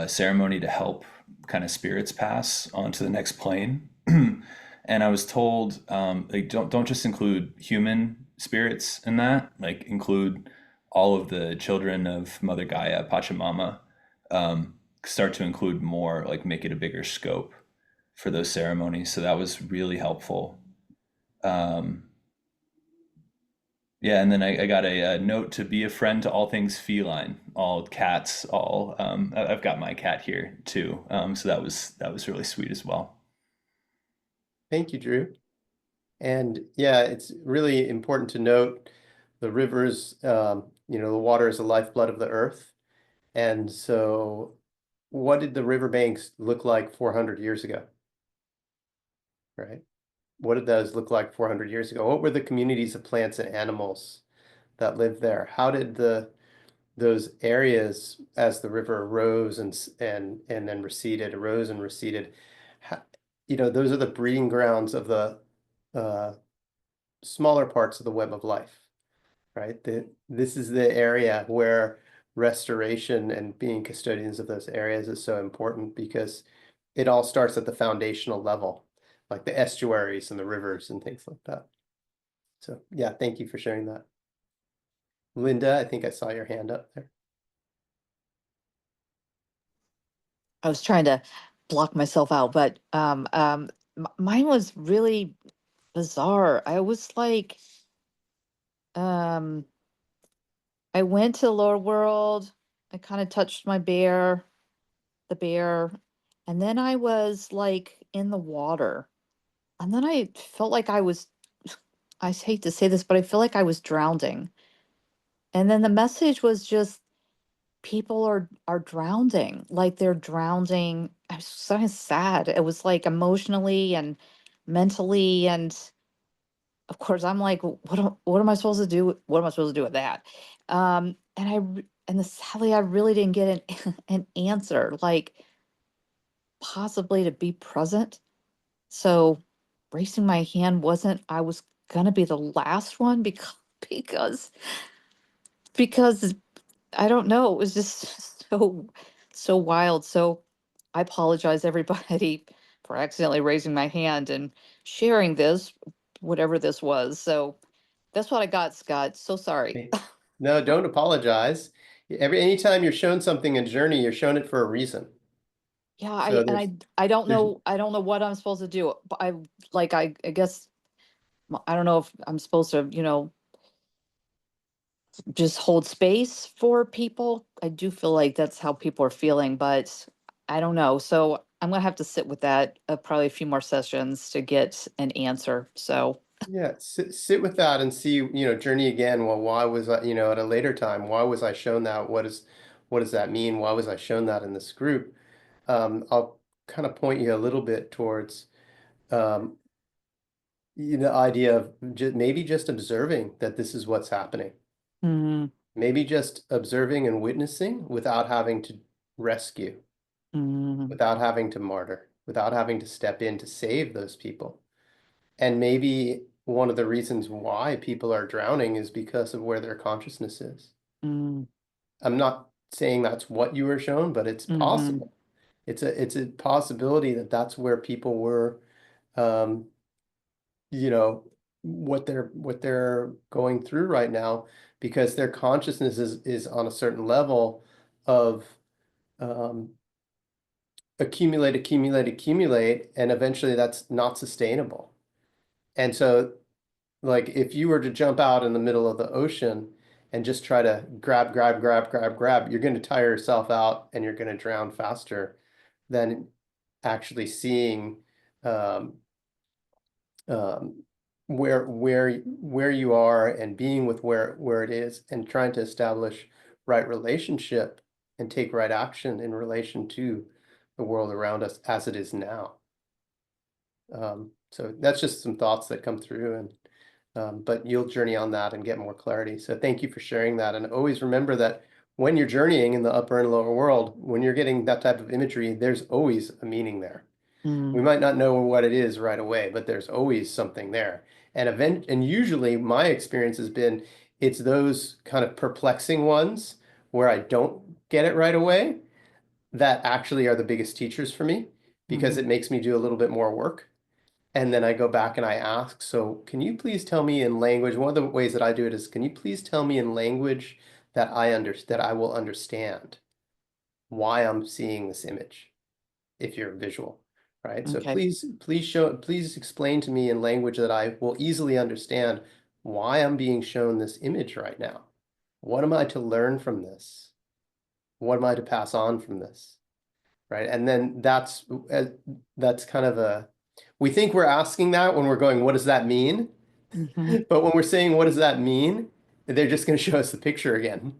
ceremony to help kind of spirits pass on to the next plane. And I was told, like, don't just include human spirits in that, like include all of the children of Mother Gaia, Pachamama. Start to include more, like make it a bigger scope for those ceremonies. So that was really helpful. Yeah, and then I got a note to be a friend to all things feline, all cats, all. I've got my cat here too, so that was really sweet as well. Thank you, Drew. And yeah, it's really important to note the rivers, the water is the lifeblood of the earth. And so what did the riverbanks look like 400 years ago? Right? What did those look like 400 years ago? What were the communities of plants and animals that lived there? How did those areas, as the river rose and then receded, arose and receded, those are the breeding grounds of the smaller parts of the web of life, right? This is the area where restoration and being custodians of those areas is so important, because it all starts at the foundational level, like the estuaries and the rivers and things like that. So yeah, thank you for sharing that. Linda, I think I saw your hand up there. I was trying to block myself out, but mine was really bizarre. I was like, I went to the lower world. I kind of touched the bear, and then I was like in the water. And then I felt like I hate to say this, but I feel like I was drowning. And then the message was just, people are drowning, like they're drowning. I was so sad. It was like emotionally and mentally, and of course I'm like, what am I supposed to do? What am I supposed to do with that? Sadly, I really didn't get an answer, like possibly to be present. So raising my hand wasn't, I was gonna be the last one, because because I don't know, it was just so wild. So I apologize, everybody, for accidentally raising my hand and sharing this, whatever this was. So that's what I got, Scott. So sorry. No, don't apologize. Anytime you're shown something in Journey, you're shown it for a reason. Yeah, So I don't there's know, what I'm supposed to do. But I guess I don't know if I'm supposed to, just hold space for people. I do feel like that's how people are feeling, but I don't know. So I'm gonna have to sit with that probably a few more sessions to get an answer. So yeah, sit with that and see, Journey again. Well, why was I, at a later time, why was I shown that? What does that mean? Why was I shown that in this group? I'll kind of point you a little bit towards the idea of maybe just observing that this is what's happening. mhm. Maybe just observing and witnessing without having to rescue, without having to martyr, without having to step in to save those people. And maybe one of the reasons why people are drowning is because of where their consciousness is. I'm not saying that's what you were shown, but it's possible. It's a possibility that that's where people were, you know, what they're going through right now, because their consciousness is on a certain level of accumulate, and eventually that's not sustainable. And so, like, if you were to jump out in the middle of the ocean and just try to grab, you're going to tire yourself out and you're going to drown faster than actually seeing um, um, where you are and being with where it is and trying to establish right relationship and take right action in relation to the world around us as it is now. So that's just some thoughts that come through, and but you'll journey on that and get more clarity. So thank you for sharing that. And always remember that when you're journeying in the upper and lower world, when you're getting that type of imagery, there's always a meaning there. We might not know what it is right away, but there's always something there. And usually my experience has been, it's those kind of perplexing ones where I don't get it right away that actually are the biggest teachers for me, because it makes me do a little bit more work. And then I go back and I ask, so can you please tell me in language, one of the ways that I do it is, can you please tell me in language that I will understand why I'm seeing this image, if you're visual, right? So Okay. please explain to me in language that I will easily understand why I'm being shown this image right now. What am I to learn from this? What am I to pass on from this? Right? And then that's kind of we think we're asking that when we're going, what does that mean? But when we're saying, what does that mean? They're just going to show us the picture again.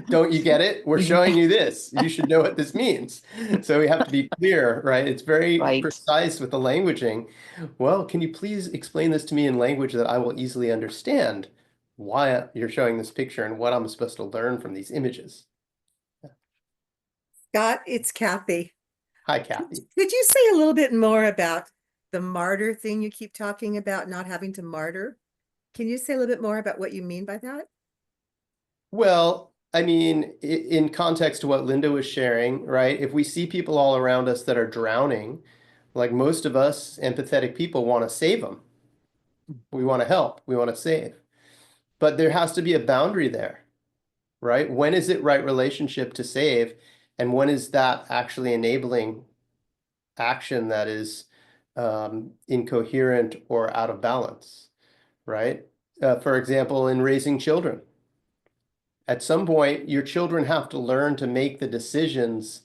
Don't you get it? We're showing you this. You should know what this means. So we have to be clear, right? It's very precise with the languaging. Well, can you please explain this to me in language that I will easily understand why you're showing this picture and what I'm supposed to learn from these images? Scott, it's Kathy. Hi, Kathy. Could you say a little bit more about the martyr thing you keep talking about, not having to martyr? Can you say a little bit more about what you mean by that? Well, I mean, in context to what Linda was sharing, right? If we see people all around us that are drowning, like most of us empathetic people want to save them. We want to help, we want to save. But there has to be a boundary there, right? When is it right relationship to save? And when is that actually enabling action that is incoherent or out of balance, right? For example, in raising children. At some point, your children have to learn to make the decisions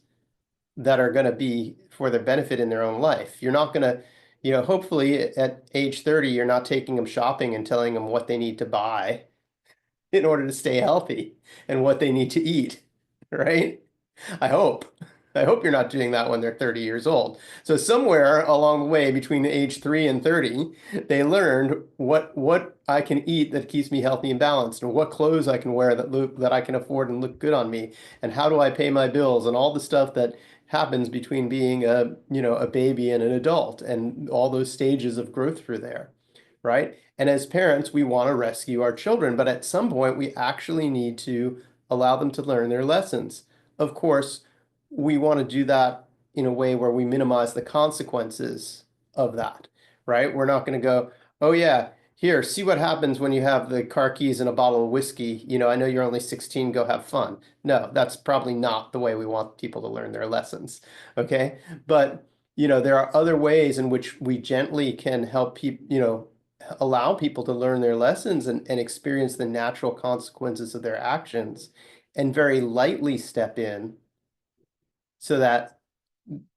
that are going to be for their benefit in their own life. You're not going to, hopefully at age 30, you're not taking them shopping and telling them what they need to buy in order to stay healthy and what they need to eat, right? I hope. I hope you're not doing that when they're 30 years old. So somewhere along the way between age 3 and 30, they learned what I can eat that keeps me healthy and balanced, and what clothes I can wear that I can afford and look good on me, and how do I pay my bills, and all the stuff that happens between being a baby and an adult, and all those stages of growth through there, right? And as parents, we want to rescue our children, but at some point we actually need to allow them to learn their lessons. Of course, we want to do that in a way where we minimize the consequences of that, right? We're not going to go, oh yeah, here, see what happens when you have the car keys and a bottle of whiskey. I know you're only 16, go have fun. No, that's probably not the way we want people to learn their lessons, okay? But, there are other ways in which we gently can help people, allow people to learn their lessons and experience the natural consequences of their actions, and very lightly step in so that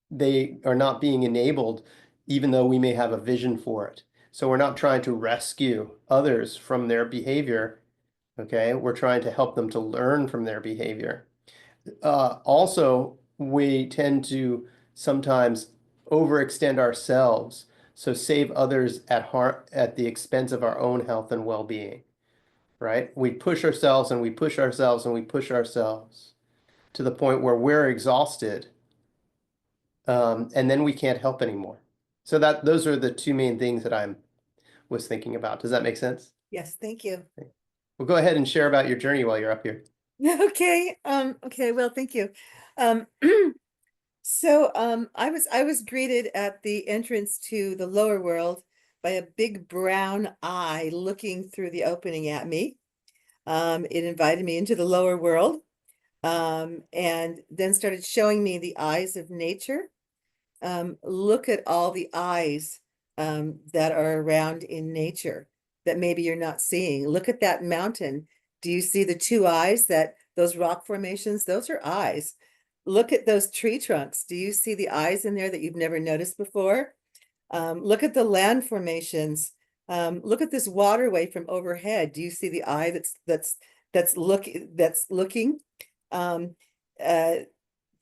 they are not being enabled, even though we may have a vision for it. So we're not trying to rescue others from their behavior, okay? We're trying to help them to learn from their behavior. Also, we tend to sometimes overextend ourselves, so save others at the expense of our own health and well-being. right? We push ourselves and we push ourselves and we push ourselves to the point where we're exhausted, and then we can't help anymore. So those are the two main things that I was thinking about. Does that make sense? Yes, thank you. Well, go ahead and share about your journey while you're up here. Okay, okay, well, thank you. Um, so I was greeted at the entrance to the lower world by a big brown eye looking through the opening at me. It invited me into the lower world, and then started showing me the eyes of nature. Look at all the eyes that are around in nature that maybe you're not seeing. Look at that mountain. Do you see the two eyes, those rock formations? Those are eyes. Look at those tree trunks. Do you see the eyes in there that you've never noticed before? Look at the land formations. Look at this waterway from overhead. Do you see the eye that's looking? The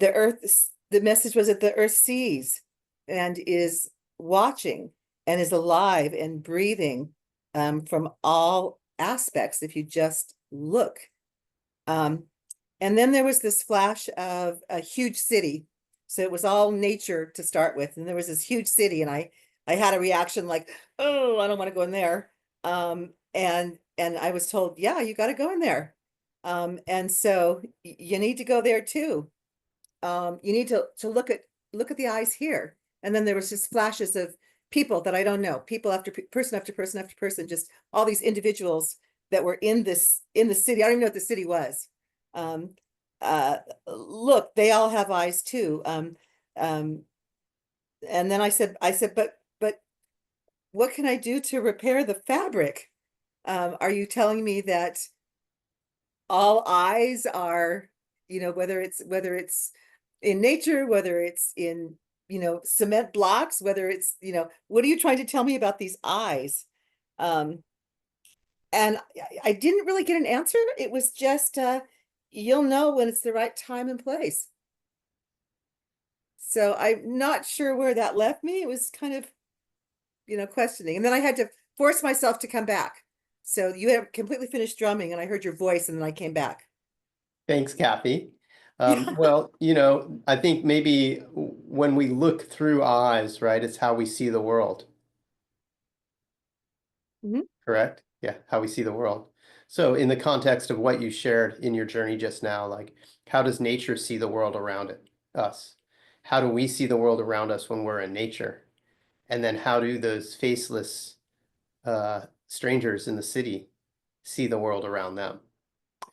earth, the message was that the earth sees and is watching and is alive and breathing from all aspects if you just look. And then there was this flash of a huge city. So it was all nature to start with. And there was this huge city, and I had a reaction like, oh, I don't want to go in there. And I was told, yeah, you got to go in there. And so you need to go there too. You need to look at the eyes here. And then there was just flashes of people that I don't know, people after person after person after person, just all these individuals that were in the city. I don't even know what the city was. Look, they all have eyes too. And then I said, but what can I do to repair the fabric? Are you telling me that all eyes are, whether it's in nature, whether it's in, cement blocks, whether it's, what are you trying to tell me about these eyes? And I didn't really get an answer. It was just, you'll know when it's the right time and place. So I'm not sure where that left me. It was kind of, questioning. And then I had to force myself to come back. So you had completely finished drumming and I heard your voice and then I came back. Thanks, Kathy. Well, I think maybe when we look through eyes, right, it's how we see the world. Correct? Yeah, how we see the world. So in the context of what you shared in your journey just now, like how does nature see the world around us? How do we see the world around us when we're in nature? And then how do those faceless strangers in the city see the world around them?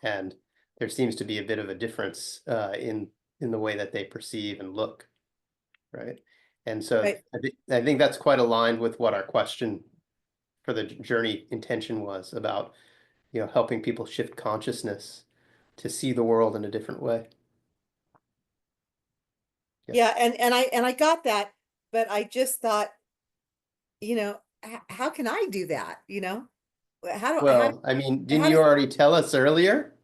And there seems to be a bit of a difference in the way that they perceive and look, right? And so Right. I think that's quite aligned with what our question for the journey intention was about, helping people shift consciousness to see the world in a different way. Yeah, and I got that, but I just thought, how can I do that? Well, I mean, didn't how you does- already tell us earlier?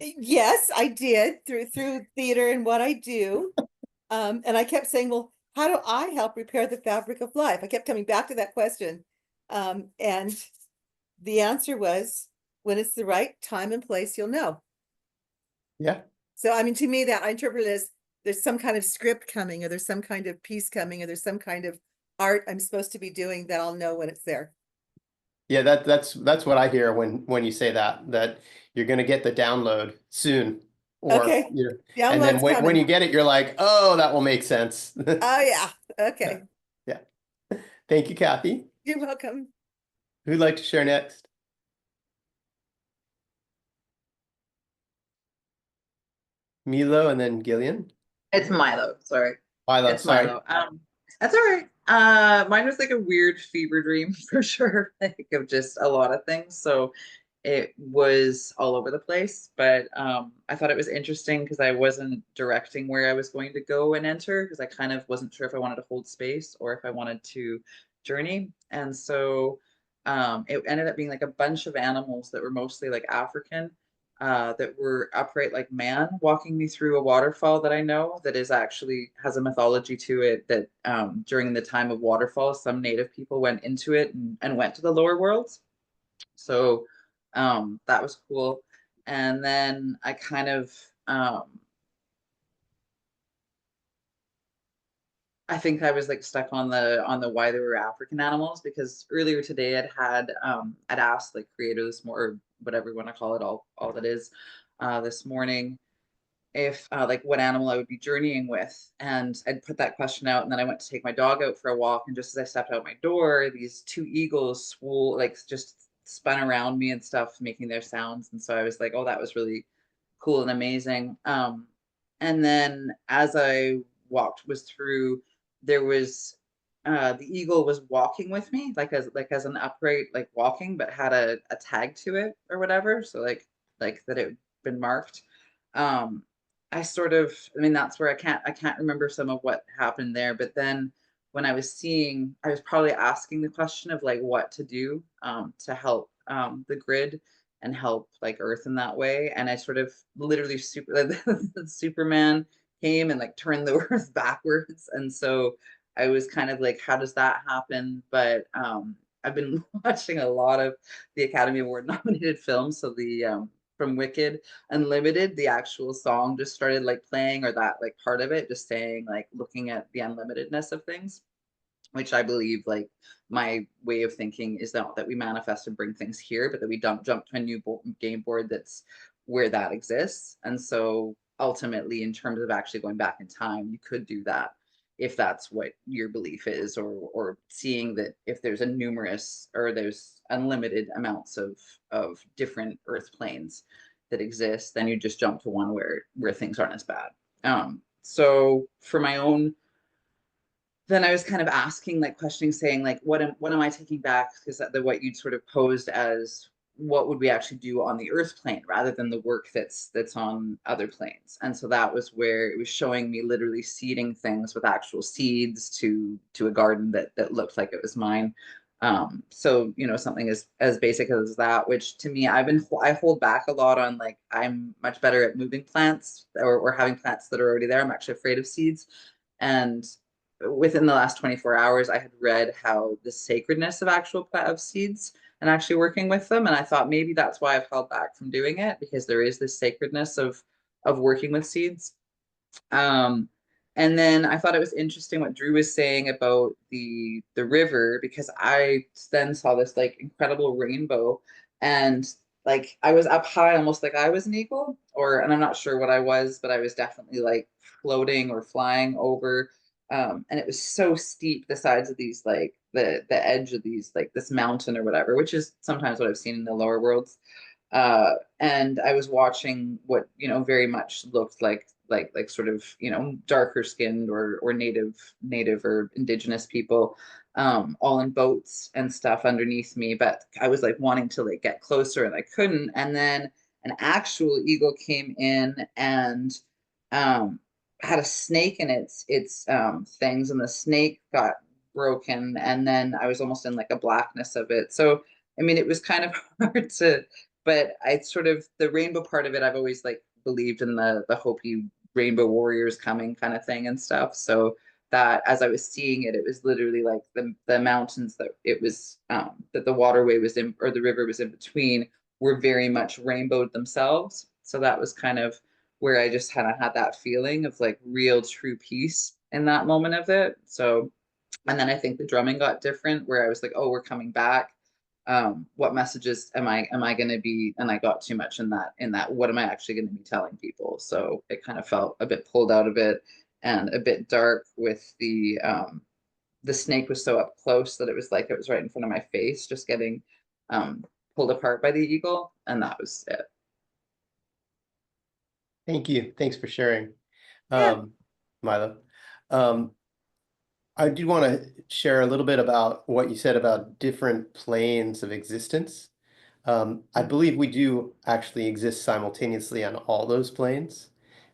Yes, I did through theater and what I do. And I kept saying, well, how do I help repair the fabric of life? I kept coming back to that question. And the answer was, when it's the right time and place, you'll know. Yeah. So, I mean, to me, that I interpret it as there's some kind of script coming, or there's some kind of piece coming, or there's some kind of art I'm supposed to be doing that I'll know when it's there. Yeah, that's what I hear when you say that you're going to get the download soon, or Okay. and then Download's when coming. you get it, you're like, oh, that will make sense. Oh yeah. Okay. Yeah. Thank you, Kathy. You're welcome. Who'd like to share next? Milo and then Gillian. It's Milo, sorry. Milo, It's sorry. Milo. That's all right. Mine was like a weird fever dream for sure. I think of just a lot of things. So it was all over the place, but I thought it was interesting because I wasn't directing where I was going to go and enter, because I kind of wasn't sure if I wanted to hold space or if I wanted to journey. And so it ended up being like a bunch of animals that were mostly like African, that were upright like man, walking me through a waterfall that I know that is actually has a mythology to it, that during the time of waterfalls, some native people went into it and went to the lower worlds. So That was cool. And then I kind of I think I was like stuck on the why there were African animals, because earlier today I'd asked like creators, more, or whatever you want to call it, all that is, this morning, if like what animal I would be journeying with. And I'd put that question out, and then I went to take my dog out for a walk, and just as I stepped out my door, these two eagles like just spun around me and stuff, making their sounds. And so I was like, oh, that was really cool and amazing. And then as I was through, there was the eagle was walking with me, like as an upright, like walking, but had a tag to it or whatever. So like that it had been marked. I sort of, I mean, that's where I can't remember some of what happened there. But then when I was seeing, I was probably asking the question of like what to do to help the grid and help like Earth in that way. And I sort of literally Superman came and like turned the Earth backwards. And so I was kind of like, how does that happen? But I've been watching a lot of the Academy Award nominated films. So the from Wicked Unlimited, the actual song just started like playing, or that like part of it just saying like looking at the unlimitedness of things, which I believe, like, my way of thinking is that we manifest and bring things here, but that we don't jump to a new game board that's where that exists. And so ultimately, in terms of actually going back in time, you could do that if that's what your belief is, or seeing that if there's there's unlimited amounts of different Earth planes that exist, then you just jump to one where things aren't as bad. So for my own, then I was kind of asking like questioning, saying like, what am I taking back? Because what you'd sort of posed as what would we actually do on the Earth plane rather than the work that's on other planes. And so that was where it was showing me literally seeding things with actual seeds to a garden that looked like it was mine. So something as basic as that, which to me I hold back a lot on, like, I'm much better at moving plants or having plants that are already there. I'm actually afraid of seeds. And within the last 24 hours, I had read how the sacredness of seeds and actually working with them. And I thought maybe that's why I've held back from doing it, because there is this sacredness of working with seeds. And then I thought it was interesting what Drew was saying about the river, because I then saw this like incredible rainbow, and like I was up high, almost like I was an eagle, and I'm not sure what I was, but I was definitely like floating or flying over. And it was so steep, the sides of these, like the edge of these, like this mountain or whatever, which is sometimes what I've seen in the lower worlds. And I was watching what very much looked like sort of darker skinned or native or indigenous people, all in boats and stuff underneath me. But I was like wanting to like get closer, and I couldn't. And then an actual eagle came in and had a snake in its things, and the snake got broken, and then I was almost in like a blackness of it. So I mean, it was kind of hard to, but I sort of, the rainbow part of it, I've always like believed in the Hopi rainbow warriors coming kind of thing and stuff. So that as I was seeing it, it was literally like the mountains that it was that the waterway was in, or the river was in between, were very much rainbowed themselves. So that was kind of where I just kind of had that feeling of like real true peace in that moment of it. So, and then I think the drumming got different, where I was like, oh, we're coming back. What messages am I going to be? And I got too much in that what am I actually going to be telling people? So it kind of felt a bit pulled out of it, and a bit dark, with the snake was so up close that it was like it was right in front of my face, just getting pulled apart by the eagle. And that was it. Thank you. Thanks for sharing, Yeah. Milo. I do want to share a little bit about what you said about different planes of existence. I believe we do actually exist simultaneously on all those planes,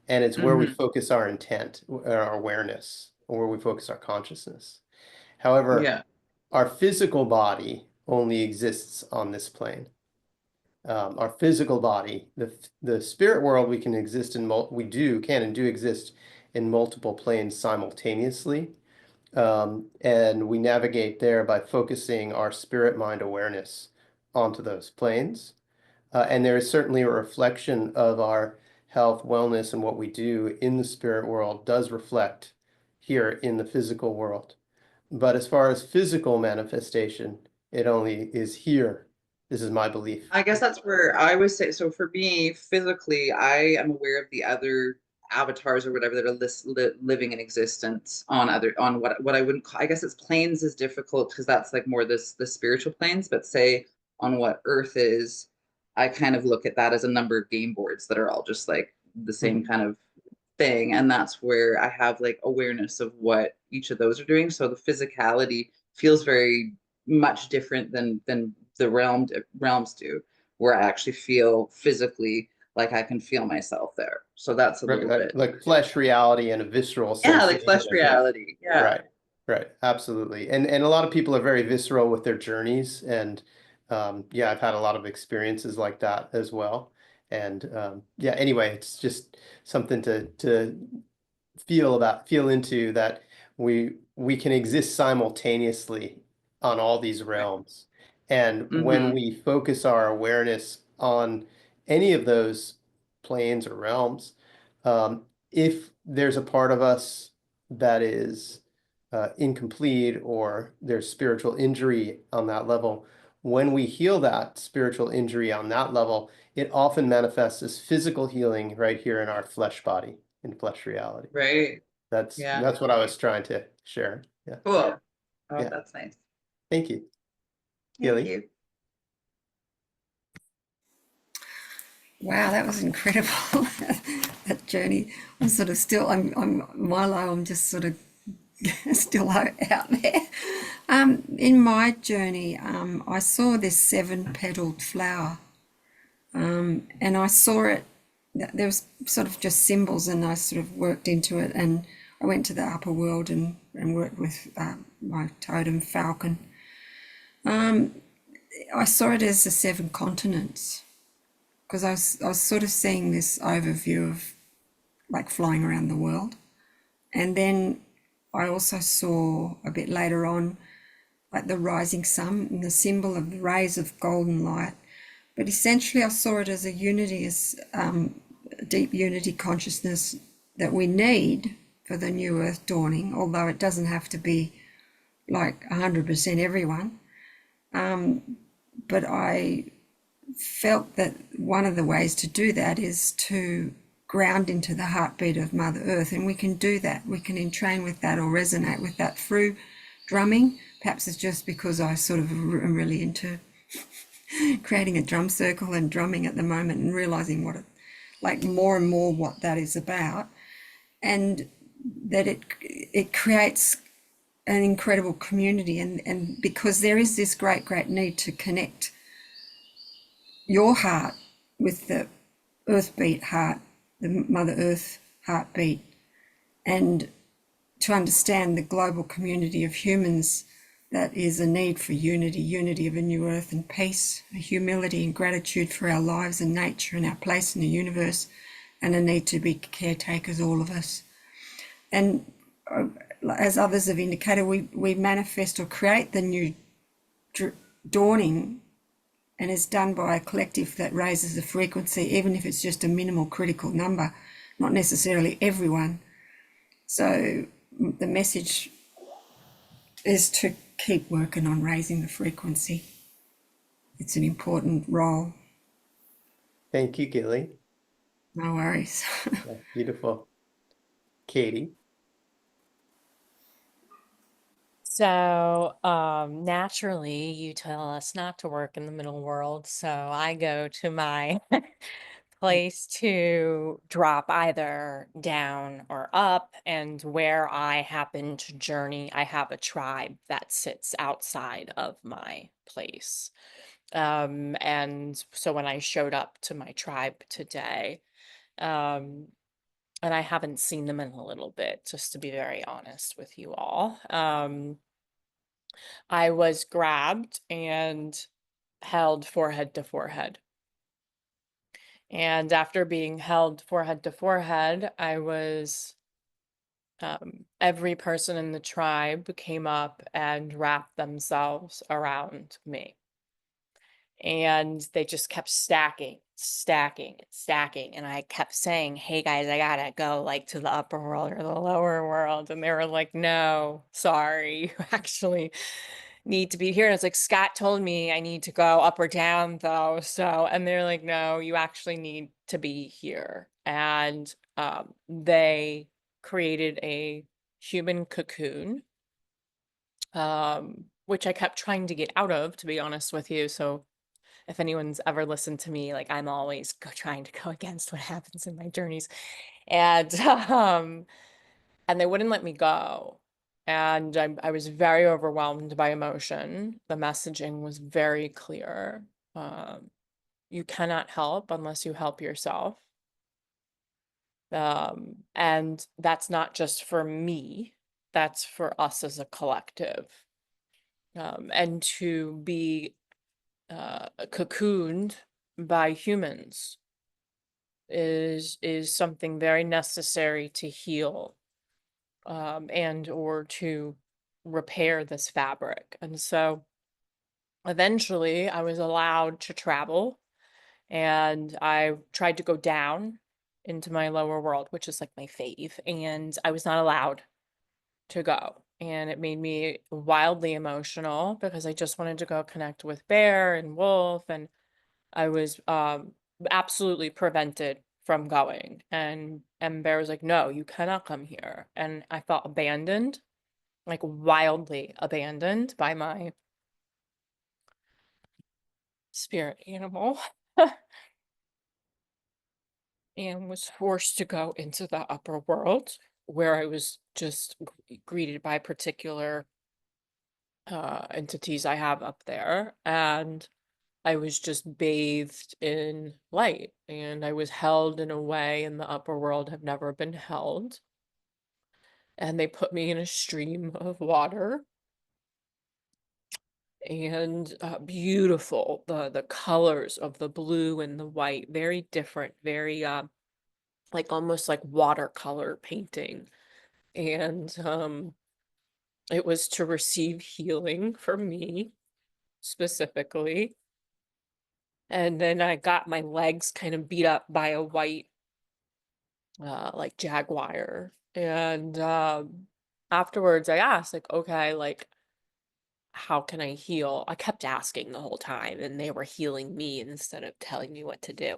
and it's where we focus our intent, our awareness, or where we focus our consciousness. However, Yeah. our physical body only exists on this plane. Our physical body, the spirit world, we can exist in can and do exist in multiple planes simultaneously. And we navigate there by focusing our spirit mind awareness onto those planes. And there is certainly a reflection of our health, wellness, and what we do in the spirit world does reflect here in the physical world. But as far as physical manifestation, it only is here. This is my belief. I guess that's where I would say, so for me, physically, I am aware of the other avatars or whatever that are living in existence on what I wouldn't call, I guess it's planes is difficult because that's like more the spiritual planes, but say on what Earth is, I kind of look at that as a number of game boards that are all just like the same kind of thing. And that's where I have like awareness of what each of those are doing. So the physicality feels very much different than the realms do, where I actually feel physically like I can feel myself there. So that's a little bit like flesh reality and a visceral like sensation. flesh reality. Yeah. Right. Right. Absolutely. And a lot of people are very visceral with their journeys. And yeah, I've had a lot of experiences like that as well. And yeah, anyway, it's just something to feel into, that we can exist simultaneously on all these realms. And when we focus our awareness on any of those planes or realms, if there's a part of us that is incomplete, or there's spiritual injury on that level, when we heal that spiritual injury on that level, it often manifests as physical healing right here in our flesh body, in flesh reality. Right. That's Yeah. what I was trying to share. Yeah. Cool. Oh, Yeah. that's nice. Thank you. Thank Gilly? you. Wow, that was incredible. That journey. I'm sort of still, I'm Milo, I'm just sort of still out there. In my journey, I saw this 7-petaled flower. And I saw it, there was sort of just symbols, and I sort of worked into it, and I went to the upper world and worked with my totem falcon. I saw it as the 7 continents, because I was sort of seeing this overview of like flying around the world. And then I also saw a bit later on like the rising sun and the symbol of the rays of golden light. But essentially I saw it as a unity, as a deep unity consciousness that we need for the new earth dawning, although it doesn't have to be like 100% everyone. But I felt that one of the ways to do that is to ground into the heartbeat of Mother Earth, and we can do that. We can entrain with that or resonate with that through drumming. Perhaps it's just because I sort of am really into creating a drum circle and drumming at the moment, and realizing what it, like more and more what that is about, and that it creates an incredible community. And because there is this great need to connect your heart with the earth beat heart, the Mother Earth heartbeat, and to understand the global community of humans, that is a need for unity of a new earth and peace, a humility and gratitude for our lives and nature and our place in the universe, and a need to be caretakers, all of us. And as others have indicated, we manifest or create the new dawning, and it's done by a collective that raises the frequency, even if it's just a minimal critical number, not necessarily everyone. So the message is to keep working on raising the frequency. It's an important role. Thank you, Gilly. No worries. Yeah, beautiful. Katie? So, naturally, you tell us not to work in the middle world. So I go to my place to drop either down or up. And where I happen to journey, I have a tribe that sits outside of my place. And so when I showed up to my tribe today, and I haven't seen them in a little bit, just to be very honest with you all. I was grabbed and held forehead to forehead. And after being held forehead to forehead, I was, every person in the tribe came up and wrapped themselves around me. And they just kept stacking, stacking, stacking. And I kept saying, hey guys, I gotta go like to the upper world or the lower world. And they were like, no, sorry, you actually need to be here. And it's like, Scott told me I need to go up or down though. So, and they're like, no, you actually need to be here. And they created a human cocoon, which I kept trying to get out of, to be honest with you. So if anyone's ever listened to me, like I'm always trying to go against what happens in my journeys. And and they wouldn't let me go. And I was very overwhelmed by emotion. The messaging was very clear. You cannot help unless you help yourself. And that's not just for me, that's for us as a collective. And to be cocooned by humans is something very necessary to heal, and or to repair this fabric. And so eventually I was allowed to travel, and I tried to go down into my lower world, which is like my fave, and I was not allowed to go. And it made me wildly emotional because I just wanted to go connect with Bear and Wolf, and I was absolutely prevented from going. And Bear was like, no, you cannot come here. And I felt abandoned, like wildly abandoned by my spirit animal. And was forced to go into the upper world, where I was just greeted by particular entities I have up there. And I was just bathed in light, and I was held in a way in the upper world have never been held. And they put me in a stream of water, and beautiful, the colors of the blue and the white, very different, very like almost like watercolor painting. And it was to receive healing for me specifically. And then I got my legs kind of beat up by a white like jaguar. And afterwards I asked, like, okay, like, how can I heal? I kept asking the whole time, and they were healing me instead of telling me what to do.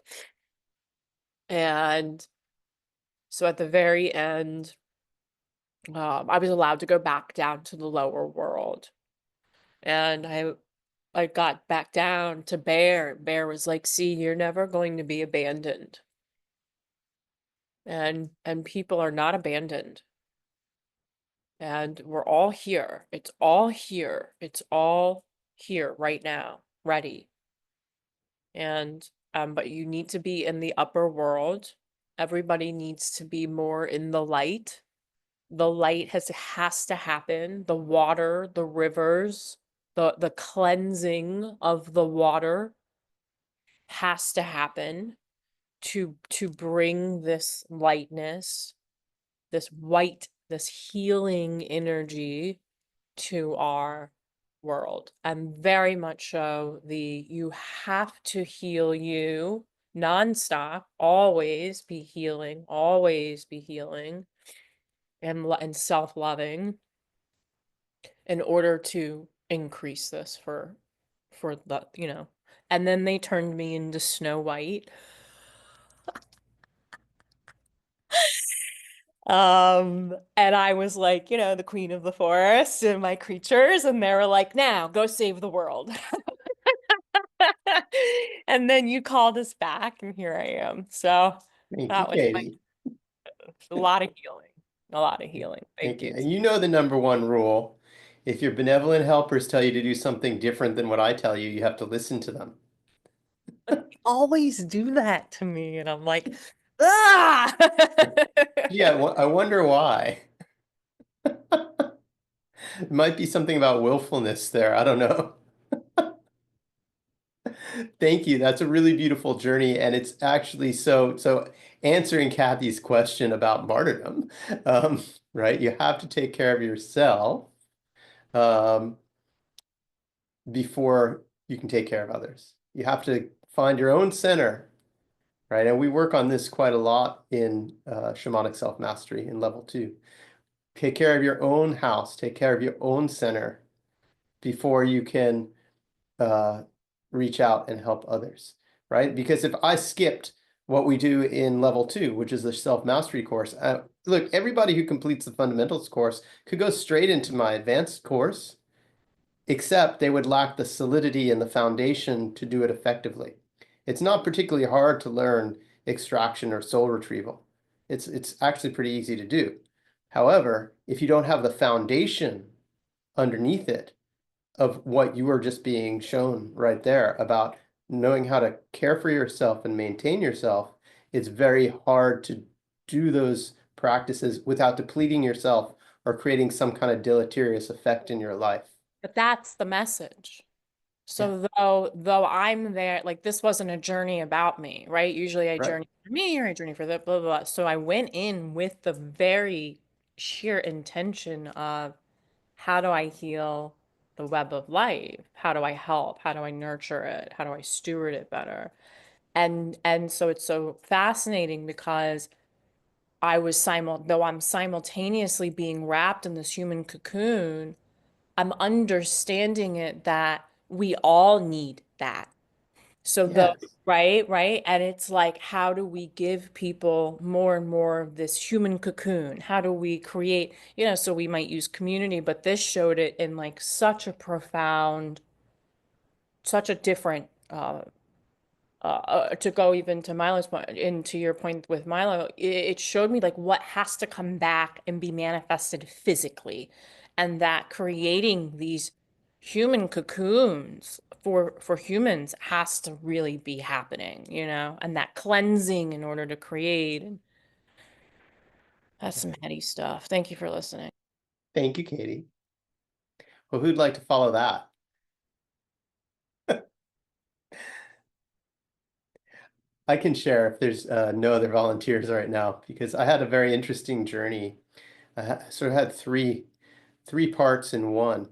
And so at the very end, I was allowed to go back down to the lower world. And I got back down to Bear. Bear was like, see, you're never going to be abandoned. And people are not abandoned. And we're all here. It's all here. It's all here right now, ready. And but you need to be in the upper world. Everybody needs to be more in the light. The light has to happen. The water, the rivers, the cleansing of the water has to happen to bring this lightness, this white, this healing energy to our world. And very much so, you have to heal you nonstop, always be healing, and self-loving, in order to increase this for the, and then they turned me into Snow White. And I was like, the queen of the forest and my creatures, and they were like, now go save the world. And then you called us back, and here I am. So Thank you, that was Katie. a lot of healing. A lot of healing. Thank Thank you. you. And you know the number one rule. If your benevolent helpers tell you to do something different than what I tell you, you have to listen to them. But they always do that to me, and I'm like, ah. Yeah, I wonder why. It might be something about willfulness there. I don't know. Thank you. That's a really beautiful journey. And it's actually so answering Kathy's question about martyrdom, right? You have to take care of yourself before you can take care of others. You have to find your own center, right? And we work on this quite a lot in shamanic self-mastery in level 2. Take care of your own house, take care of your own center before you can reach out and help others, right? Because if I skipped what we do in level 2, which is the self-mastery course, look, everybody who completes the fundamentals course could go straight into my advanced course, except they would lack the solidity and the foundation to do it effectively. It's not particularly hard to learn extraction or soul retrieval. It's actually pretty easy to do. However, if you don't have the foundation underneath it of what you are just being shown right there about knowing how to care for yourself and maintain yourself, it's very hard to do those practices without depleting yourself or creating some kind of deleterious effect in your life. But that's the message. So though I'm there, like this wasn't a journey about me, right? Usually I journey for me or I journey for the blah, blah, blah. So I went in with the very sheer intention of how do I heal the web of life? How do I help? How do I nurture it? How do I steward it better? And so it's so fascinating because though I'm simultaneously being wrapped in this human cocoon, I'm understanding it that we all need that. So right. And it's like, how do we give people more and more of this human cocoon? How do we create, so we might use community, but this showed it in like such a profound, such a different, to go even to Milo's point, into your point with Milo, it showed me like what has to come back and be manifested physically, and that creating these human cocoons for humans has to really be happening, and that cleansing in order to create. And that's some heady stuff. Thank you for listening. Thank you, Katie. Well, who'd like to follow that? I can share if there's no other volunteers right now, because I had a very interesting journey. I sort of had three parts in one.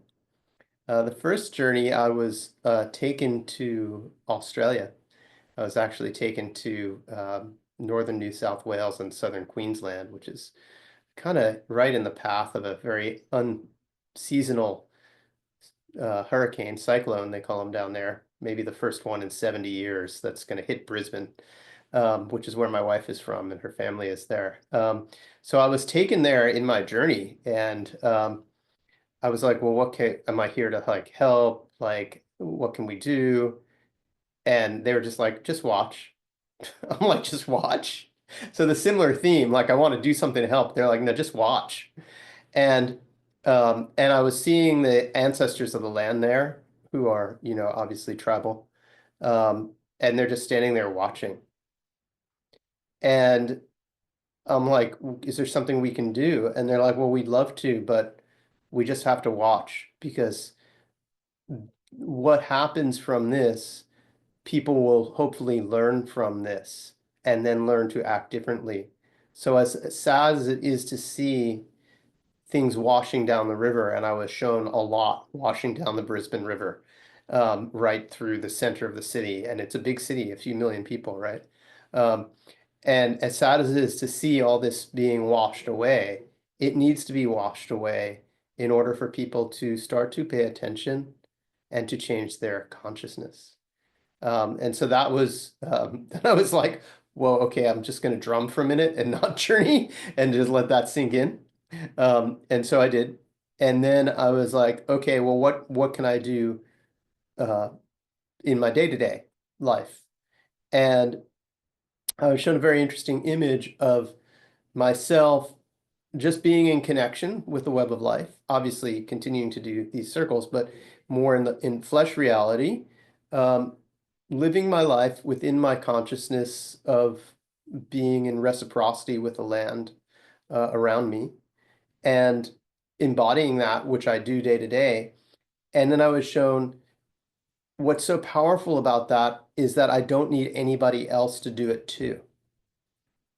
The first journey, I was taken to Australia. I was actually taken to northern New South Wales and southern Queensland, which is kind of right in the path of a very unseasonal hurricane, cyclone, they call them down there. Maybe the first one in 70 years that's going to hit Brisbane, which is where my wife is from and her family is there. So I was taken there in my journey, and I was like, well, am I here to like help? Like, what can we do? And they were just like, just watch. I'm like, just watch. So the similar theme, like I want to do something to help. They're like, no, just watch. And I was seeing the ancestors of the land there, who are, obviously tribal. And they're just standing there watching. And I'm like, is there something we can do? And they're like, well, we'd love to, but we just have to watch, because what happens from this, people will hopefully learn from this and then learn to act differently. So as sad as it is to see things washing down the river, and I was shown a lot washing down the Brisbane River, right through the center of the city, and it's a big city, a few million people, right? And as sad as it is to see all this being washed away, it needs to be washed away in order for people to start to pay attention and to change their consciousness. And so that was, I was like, well, okay, I'm just going to drum for a minute and not journey and just let that sink in. And so I did. And then I was like, okay, well, what can I do in my day-to-day life? And I was shown a very interesting image of myself just being in connection with the web of life, obviously continuing to do these circles, but more in flesh reality, living my life within my consciousness of being in reciprocity with the land around me, and embodying that, which I do day to day. And then I was shown what's so powerful about that is that I don't need anybody else to do it too,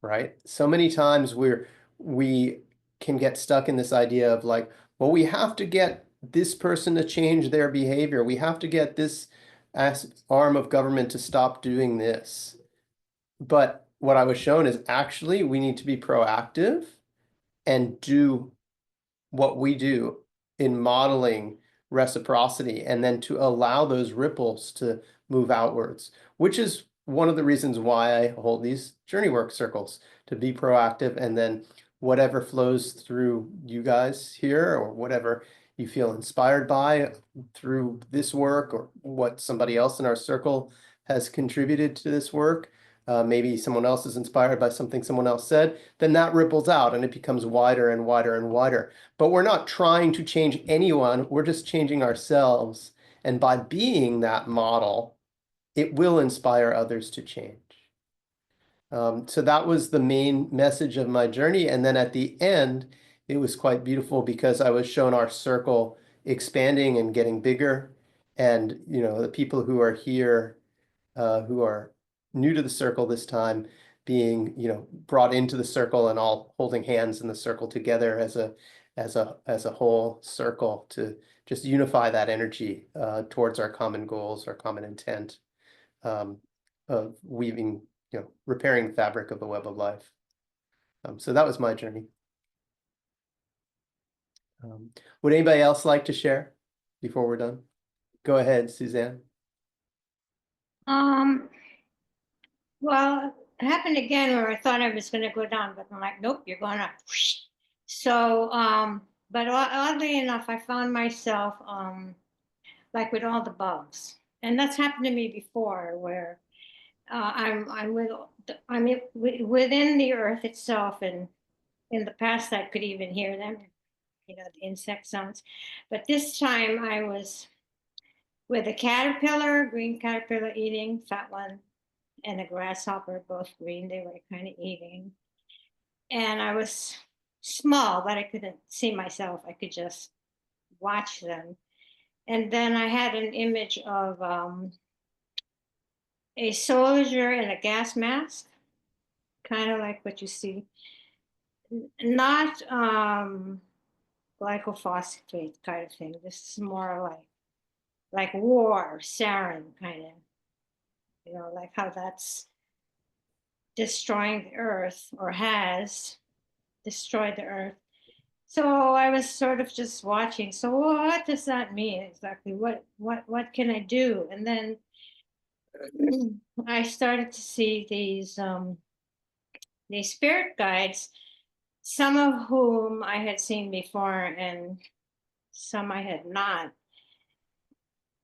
right? So many times we can get stuck in this idea of like, well, we have to get this person to change their behavior. We have to get this arm of government to stop doing this. But what I was shown is actually we need to be proactive and do what we do in modeling reciprocity, and then to allow those ripples to move outwards, which is one of the reasons why I hold these journey work circles, to be proactive, and then whatever flows through you guys here, or whatever you feel inspired by through this work, or what somebody else in our circle has contributed to this work, maybe someone else is inspired by something someone else said, then that ripples out and it becomes wider and wider and wider. But we're not trying to change anyone, we're just changing ourselves. And by being that model, it will inspire others to change. So that was the main message of my journey. And then at the end, it was quite beautiful because I was shown our circle expanding and getting bigger. And, you know, the people who are here, who are new to the circle this time, being, you know, brought into the circle and all holding hands in the circle together as a whole circle to just unify that energy towards our common goals, our common intent of weaving, you know, repairing the fabric of the web of life. So that was my journey. Would anybody else like to share before we're done? Go ahead, Suzanne. Well, it happened again where I thought I was going to go down, but I'm like, nope, you're going up. So, but oddly enough, I found myself like with all the bugs, and that's happened to me before, where I'm within the earth itself, and in the past I could even hear them, you know, the insect sounds. But this time I was with a caterpillar, green caterpillar eating, fat one, and a grasshopper, both green. They were kind of eating. And I was small, but I couldn't see myself. I could just watch them. And then I had an image of a soldier in a gas mask, kind of like what you see. Not glyphosate kind of thing. This is more like war, sarin kind of, you know, like how that's destroying the earth, or has destroyed the earth. So I was sort of just watching. So what does that mean exactly? What can I do? And then I started to see these spirit guides, some of whom I had seen before and some I had not.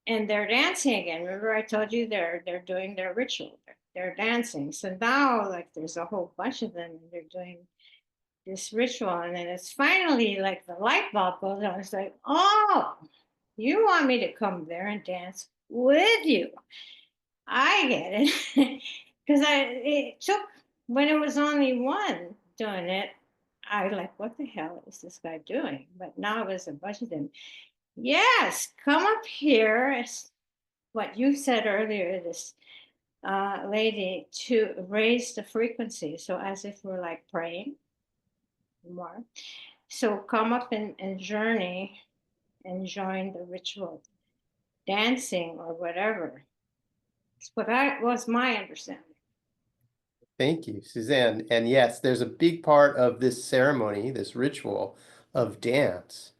And they're dancing again. Remember I told you they're doing their ritual. They're dancing. So now like there's a whole bunch of them, and they're doing this ritual. And then it's finally like the light bulb goes on. It's like, oh, you want me to come there and dance with you. I get it. Because it took, when it was only one doing it, I like, what the hell is this guy doing? But now it was a bunch of them. Yes, come up here. It's what you said earlier, this lady, to raise the frequency. So as if we're like praying more. So come up and journey and join the ritual, dancing or whatever. But that was my understanding. Thank you, Suzanne. And yes, there's a big part of this ceremony, this ritual of dance,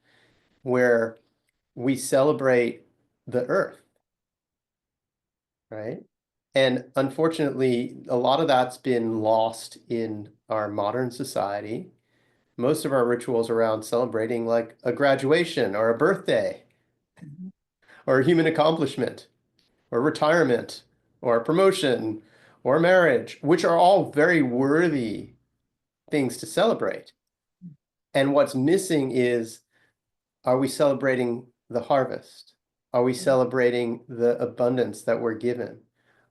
where we celebrate the earth, right? And unfortunately, a lot of that's been lost in our modern society. Most of our rituals around celebrating like a graduation or a birthday or a human accomplishment or retirement or a promotion or marriage, which are all very worthy things to celebrate. And what's missing is, are we celebrating the harvest? Are we celebrating the abundance that we're given?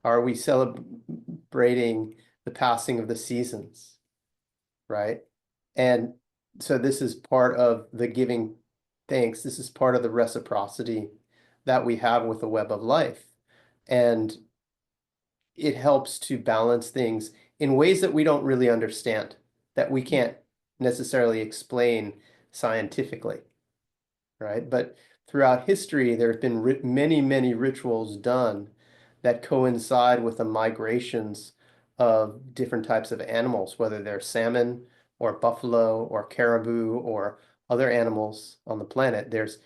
Are we celebrating the passing of the seasons, right? And so this is part of the giving thanks. This is part of the reciprocity that we have with the web of life. And it helps to balance things in ways that we don't really understand, that we can't necessarily explain scientifically, right? But throughout history, there have been many, many rituals done that coincide with the migrations of different types of animals, whether they're salmon or buffalo or caribou or other animals on the planet. There's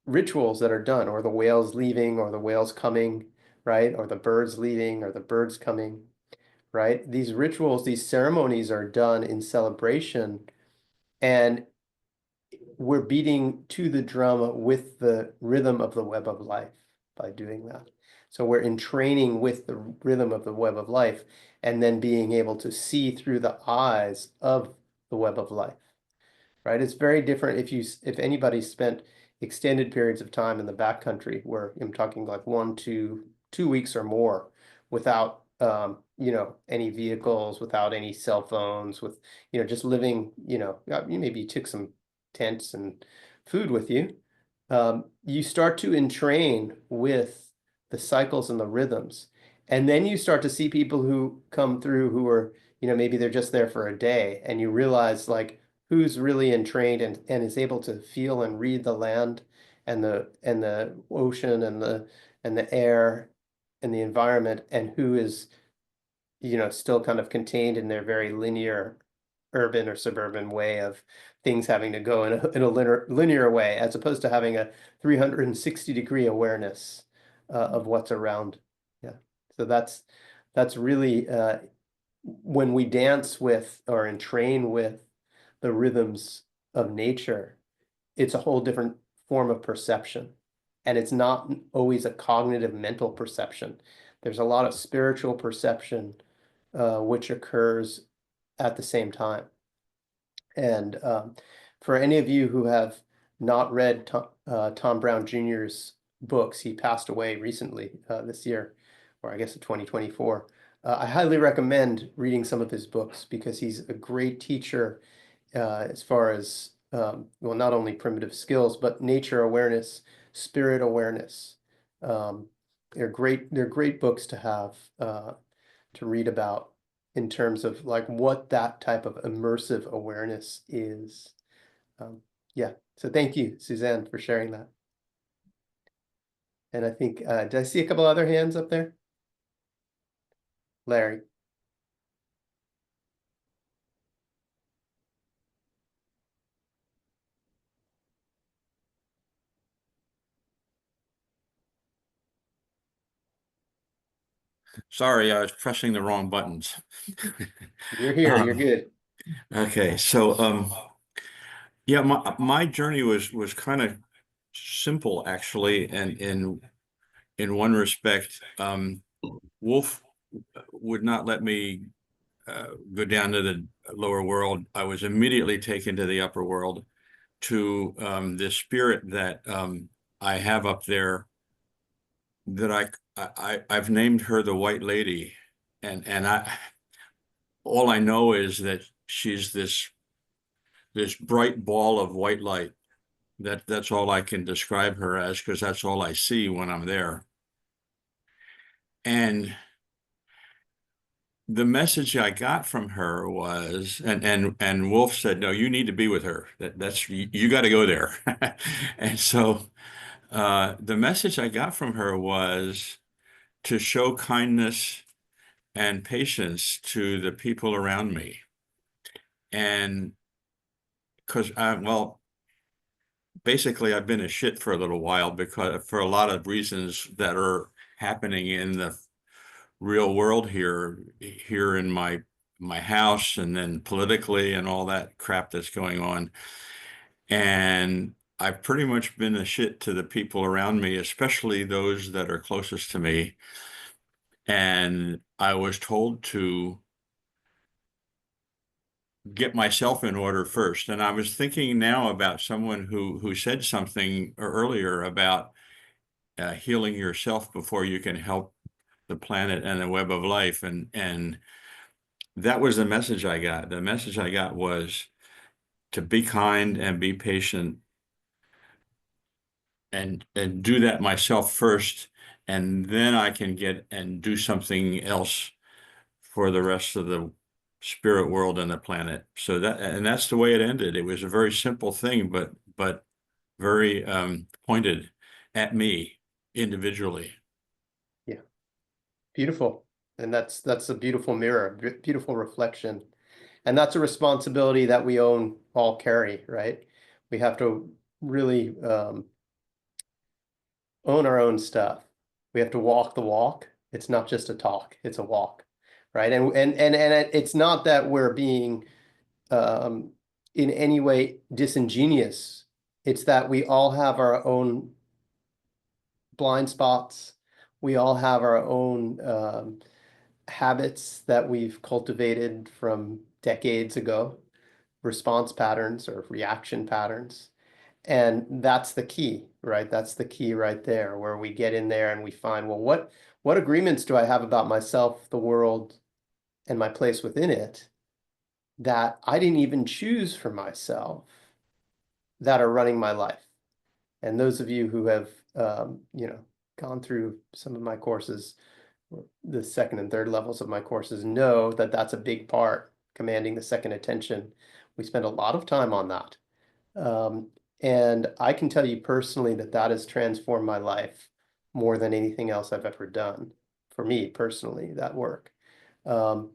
rituals that are done, or the whales leaving, or the whales coming, right? Or the birds leaving, or the birds coming, right? These rituals, these ceremonies are done in celebration, and we're beating to the drum with the rhythm of the web of life by doing that. So we're in training with the rhythm of the web of life, and then being able to see through the eyes of the web of life, right? It's very different if anybody spent extended periods of time in the backcountry, where I'm talking like 1 to 2 weeks or more, without any vehicles, without any cell phones, with just living, maybe you took some tents and food with you. You start to entrain with the cycles and the rhythms, and then you start to see people who come through who are, maybe they're just there for a day, and you realize like who's really entrained and is able to feel and read the land and the ocean and the air and the environment, and who is still kind of contained in their very linear urban or suburban way of things having to go in a linear way, as opposed to having a 360-degree awareness of what's around. Yeah. So that's really when we dance with or entrain with the rhythms of nature, it's a whole different form of perception. And it's not always a cognitive mental perception. There's a lot of spiritual perception which occurs at the same time. And for any of you who have not read Tom Brown Jr.'s books, he passed away recently this year, or I guess in 2024. I highly recommend reading some of his books, because he's a great teacher as far as, not only primitive skills, but nature awareness, spirit awareness. They're great books to have, to read about, in terms of like what that type of immersive awareness is. Yeah, so thank you, Suzanne, for sharing that. And I think, did I see a couple other hands up there? Larry. Sorry, I was pressing the wrong buttons. You're here, you're good. Okay, so yeah, my journey was kind of simple, actually, and in one respect. Wolf would not let me go down to the lower world. I was immediately taken to the upper world, to the spirit that I have up there, that I've named her the White Lady, and all I know is that she's this bright ball of white light. That's all I can describe her as, because that's all I see when I'm there. And the message I got from her was, and Wolf said, no, you need to be with her. That's you got to go there. And so the message I got from her was to show kindness and patience to the people around me. And because basically I've been a shit for a little while, because for a lot of reasons that are happening in the real world here in my house, and then politically and all that crap that's going on. And I've pretty much been a shit to the people around me, especially those that are closest to me. And I was told to get myself in order first. And I was thinking now about someone who said something earlier about healing yourself before you can help the planet and the web of life. And that was the message I got. The message I got was to be kind and be patient, and do that myself first, and then I can get and do something else for the rest of the spirit world and the planet. So that's the way it ended. It was a very simple thing, but very pointed at me individually. Yeah, beautiful. And that's a beautiful mirror, beautiful reflection. And that's a responsibility that we all carry, right? We have to really own our own stuff. We have to walk the walk. It's not just a talk, it's a walk, right? And it's not that we're being in any way disingenuous. It's that we all have our own blind spots. We all have our own habits that we've cultivated from decades ago, response patterns or reaction patterns. And that's the key, right? That's the key right there, where we get in there and we find, well, what agreements do I have about myself, the world, and my place within it that I didn't even choose for myself that are running my life? And those of you who have, gone through some of my courses, the second and third levels of my courses, know that that's a big part, commanding the second attention. We spend a lot of time on that. And I can tell you personally that that has transformed my life more than anything else I've ever done. For me personally, that work. And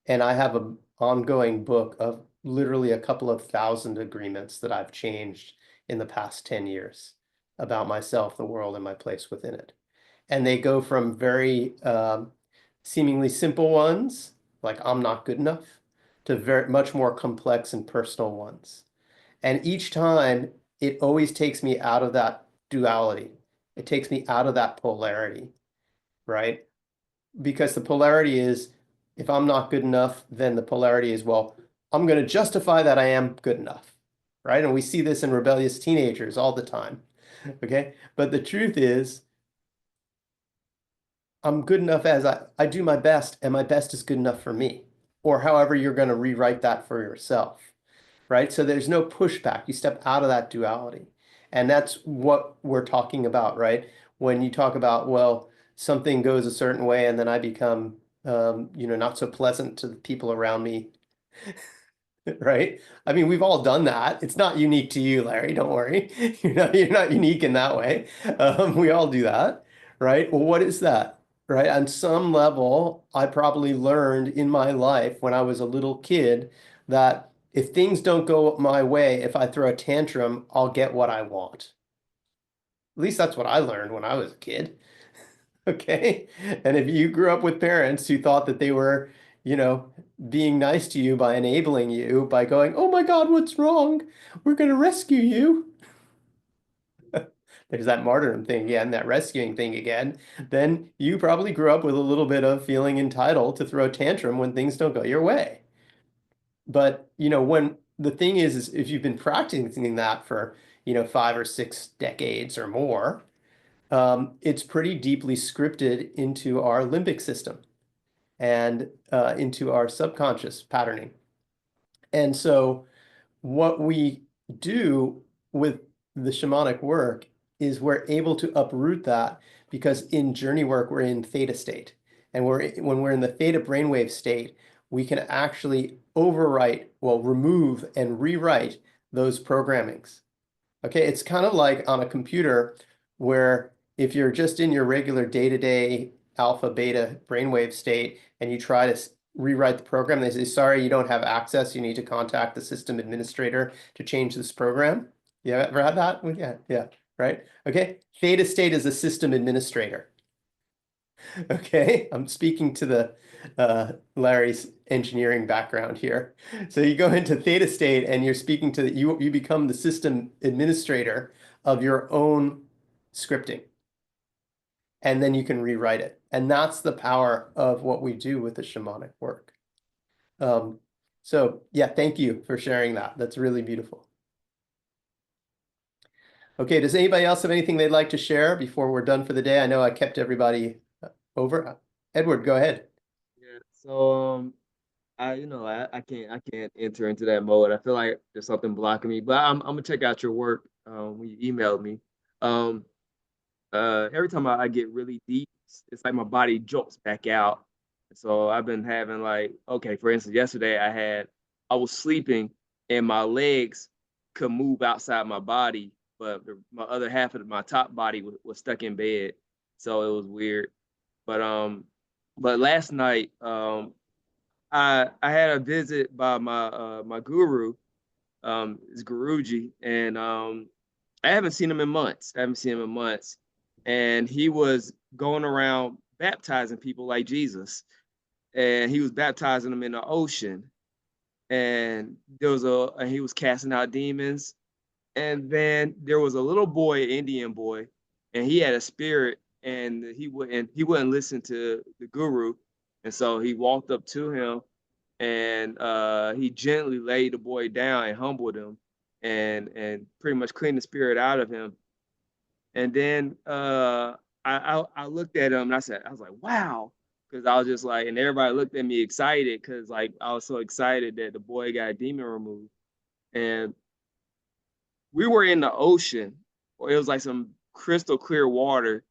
I have an ongoing book of literally a couple of thousand agreements that I've changed in the past 10 years about myself, the world, and my place within it. And they go from very seemingly simple ones, like I'm not good enough, to very much more complex and personal ones. And each time it always takes me out of that duality. It takes me out of that polarity, right? Because the polarity is, if I'm not good enough, then the polarity is, well, I'm going to justify that I am good enough, right? And we see this in rebellious teenagers all the time, okay? But the truth is, I'm good enough as I do my best, and my best is good enough for me, or however you're going to rewrite that for yourself, right? So there's no pushback. You step out of that duality. And that's what we're talking about, right? When you talk about, well, something goes a certain way and then I become, not so pleasant to the people around me, right? I mean, we've all done that. It's not unique to you, Larry. Don't worry. You're not unique in that way. We all do that, right? Well, what is that? Right? On some level, I probably learned in my life when I was a little kid that if things don't go my way, if I throw a tantrum, I'll get what I want. At least that's what I learned when I was a kid. Okay. And if you grew up with parents who thought that they were, being nice to you by enabling you, by going, oh my God, what's wrong? We're going to rescue you. There's that martyrdom thing again, that rescuing thing again. Then you probably grew up with a little bit of feeling entitled to throw a tantrum when things don't go your way. But, when the thing is if you've been practicing that for, 5 or 6 decades or more, it's pretty deeply scripted into our limbic system and into our subconscious patterning. And so what we do with the shamanic work is we're able to uproot that, because in journey work, we're in theta state. And when we're in the theta brainwave state, we can actually remove and rewrite those programmings. Okay, it's kind of like on a computer where if you're just in your regular day-to-day alpha, beta brainwave state and you try to rewrite the program, they say, sorry, you don't have access. You need to contact the system administrator to change this program. You ever had that? Yeah, right? Okay, theta state is a system administrator. Okay, I'm speaking to the Larry's engineering background here. So you go into theta state and you're speaking to you become the system administrator of your own scripting. And then you can rewrite it. And that's the power of what we do with the shamanic work. So yeah, thank you for sharing that. That's really beautiful. Okay, does anybody else have anything they'd like to share before we're done for the day? I know I kept everybody over. Edward, go ahead. Yeah. So I can't enter into that mode. I feel like there's something blocking me. But I'm gonna check out your work when you emailed me. Every time I get really deep, it's like my body jolts back out. So I've been having for instance, yesterday I was sleeping and my legs could move outside my body but my other half of my top body was stuck in bed. So it was weird. But last night, I had a visit by my guru, is Guruji, and I haven't seen him in months. And he was going around baptizing people like Jesus, and he was baptizing them in the ocean. And and he was casting out demons. And then there was a little boy, Indian boy, and he had a spirit, and he wouldn't listen to the guru. And so he walked up to him, and he gently laid the boy down and humbled him, and pretty much cleaned the spirit out of him. And then I looked at him and I was like, wow. Because I was just like, and everybody looked at me excited because like I was so excited that the boy got a demon removed. And we were in the ocean, or it was like some crystal clear water.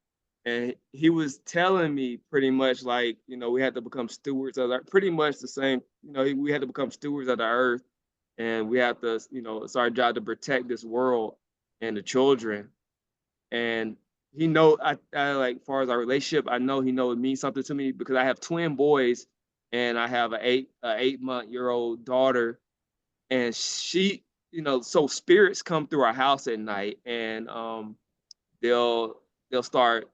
And he was telling me pretty much like, we had to become stewards of pretty much the same, we had to become stewards of the earth. And we have to, it's our job to protect this world and the children. And I like, far as our relationship, I know he knows it means something to me because I have twin boys, and I have an 8-month-old daughter, and she, so spirits come through our house at night, and they'll start,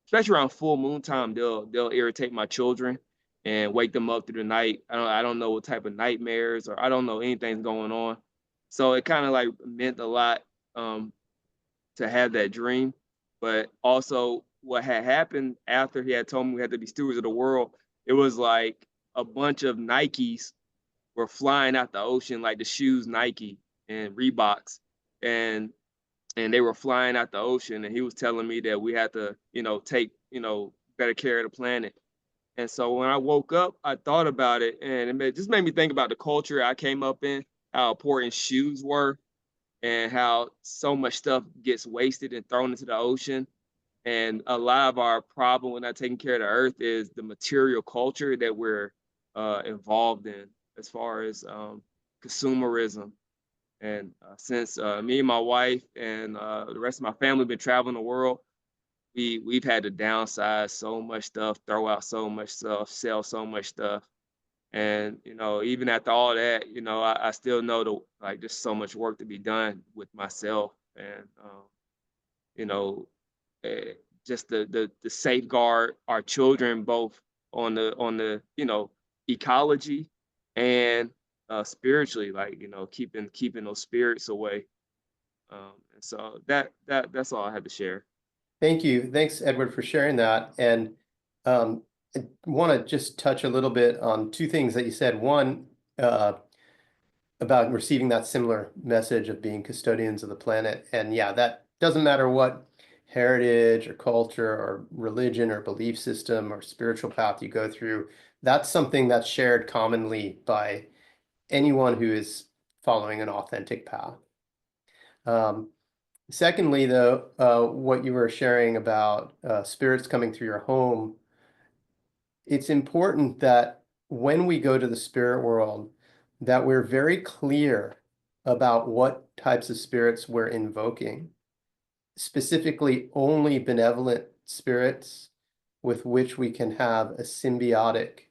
especially around full moon time, they'll irritate my children and wake them up through the night. I don't know what type of nightmares, or I don't know anything's going on. So it kind of like meant a lot to have that dream. But also what had happened after he had told me we had to be stewards of the world, it was like a bunch of Nikes were flying out the ocean, like the shoes Nike and Reeboks, and they were flying out the ocean. And he was telling me that we had to, take, better care of the planet. And so when I woke up, I thought about it, and it just made me think about the culture I came up in, how important shoes were, and how so much stuff gets wasted and thrown into the ocean. And a lot of our problem with not taking care of the earth is the material culture that we're involved in, as far as consumerism. And since me and my wife and the rest of my family have been traveling the world, we've had to downsize so much stuff, throw out so much stuff, sell so much stuff. And, even after all that, I still know like there's so much work to be done with myself, and, just the safeguard our children, both on the, ecology and spiritually, like, keeping those spirits away. And so that's all I had to share. Thank you. Thanks, Edward, for sharing that. And I want to just touch a little bit on two things that you said. One, about receiving that similar message of being custodians of the planet. And yeah, that doesn't matter what heritage or culture or religion or belief system or spiritual path you go through. That's something that's shared commonly by anyone who is following an authentic path. Secondly, though, what you were sharing about spirits coming through your home, it's important that when we go to the spirit world, that we're very clear about what types of spirits we're invoking, specifically only benevolent spirits with which we can have a symbiotic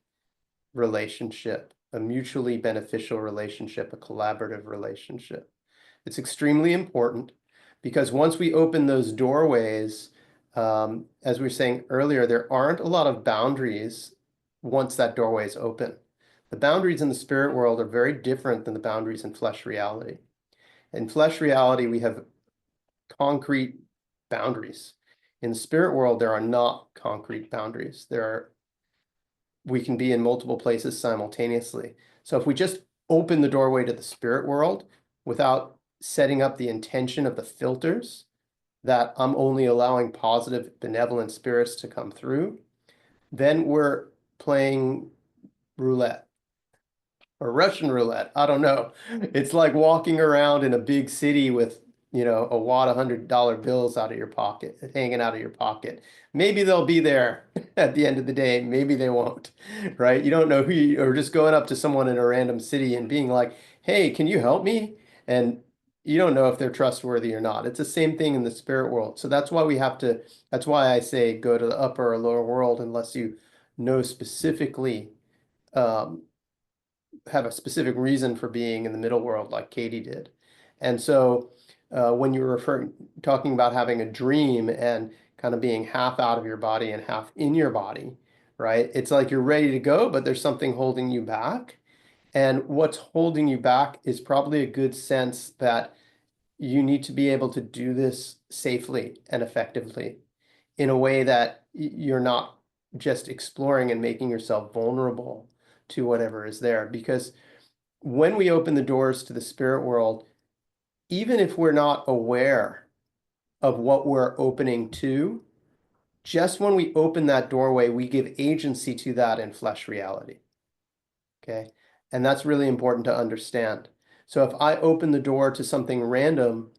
relationship, a mutually beneficial relationship, a collaborative relationship. It's extremely important because once we open those doorways, as we were saying earlier, there aren't a lot of boundaries once that doorway is open. The boundaries in the spirit world are very different than the boundaries in flesh reality. In flesh reality, we have concrete boundaries. In the spirit world, there are not concrete boundaries. We can be in multiple places simultaneously. So if we just open the doorway to the spirit world without setting up the intention of the filters that I'm only allowing positive, benevolent spirits to come through, then we're playing roulette or Russian roulette. I don't know. It's like walking around in a big city with, a wad of $100 bills out of your pocket, hanging out of your pocket. Maybe they'll be there at the end of the day. Maybe they won't, right? You don't know or just going up to someone in a random city and being like, hey, can you help me? And, you don't know if they're trustworthy or not. It's the same thing in the spirit world. So that's why that's why I say go to the upper or lower world unless you know specifically, have a specific reason for being in the middle world like Katie did. And so when you're talking about having a dream and kind of being half out of your body and half in your body, right? It's like you're ready to go, but there's something holding you back. And what's holding you back is probably a good sense that you need to be able to do this safely and effectively in a way that you're not just exploring and making yourself vulnerable to whatever is there. Because when we open the doors to the spirit world, even if we're not aware of what we're opening to, just when we open that doorway, we give agency to that in flesh reality. Okay. And that's really important to understand. So if I open the door to something random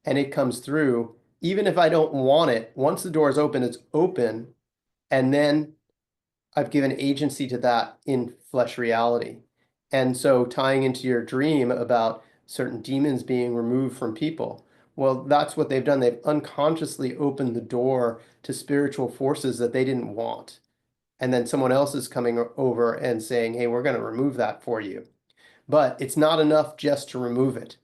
and it comes through, even if I don't want it, once the door is open, it's open. And then I've given agency to that in flesh reality. And so tying into your dream about certain demons being removed from people, well, that's what they've done. They've unconsciously opened the door to spiritual forces that they didn't want. And then someone else is coming over and saying, hey, we're going to remove that for you. But it's not enough just to remove it.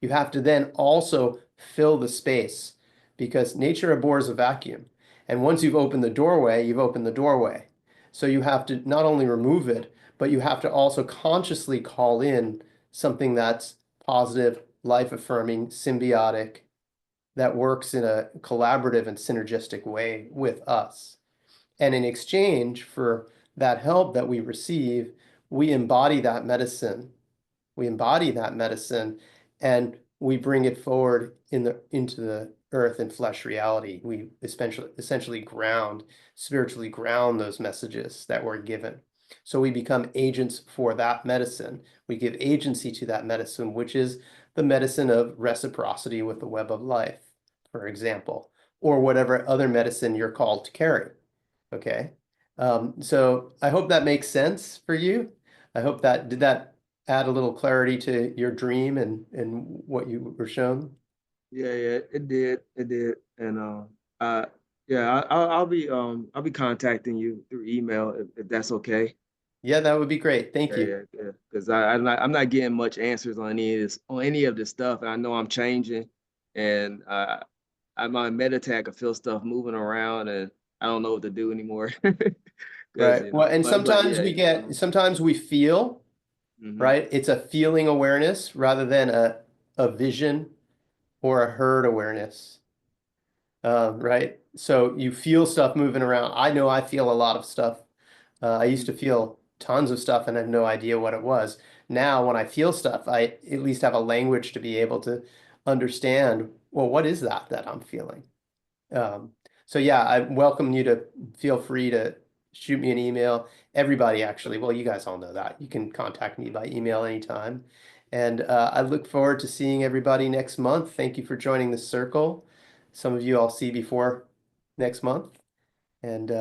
You have to then also fill the space because nature abhors a vacuum. And once you've opened the doorway, you've opened the doorway. So you have to not only remove it, but you have to also consciously call in something that's positive, life-affirming, symbiotic, that works in a collaborative and synergistic way with us. And in exchange for that help that we receive, we embody that medicine. We embody that medicine and we bring it forward into the earth and flesh reality. We essentially spiritually ground those messages that were given. So we become agents for that medicine. We give agency to that medicine, which is the medicine of reciprocity with the web of life, for example, or whatever other medicine you're called to carry. Okay. So I hope that makes sense for you. Did that add a little clarity to your dream and what you were shown? Yeah, it did. It did. And yeah, I'll be contacting you through email if that's okay. Yeah, that would be great. Thank you. Yeah. Because I'm not getting much answers on any of this stuff. And I know I'm changing, and I'm on Meditate. I can feel stuff moving around, and I don't know what to do anymore. Right. Well, and sometimes yeah, sometimes we feel, mhm. right? It's a feeling awareness rather than a vision or a heard awareness. Right. So you feel stuff moving around. I know I feel a lot of stuff. I used to feel tons of stuff and I had no idea what it was. Now, when I feel stuff, I at least have a language to be able to understand, well, what is that I'm feeling? So yeah, I welcome you to feel free to shoot me an email. Everybody actually, well, you guys all know that. You can contact me by email anytime. And I look forward to seeing everybody next month. Thank you for joining the circle. Some of you I'll see before next month. And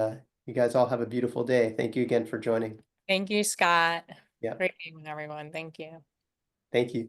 you guys all have a beautiful day. Thank you again for joining. Thank you, Scott. Yeah. Great evening, everyone. Thank you. Thank you.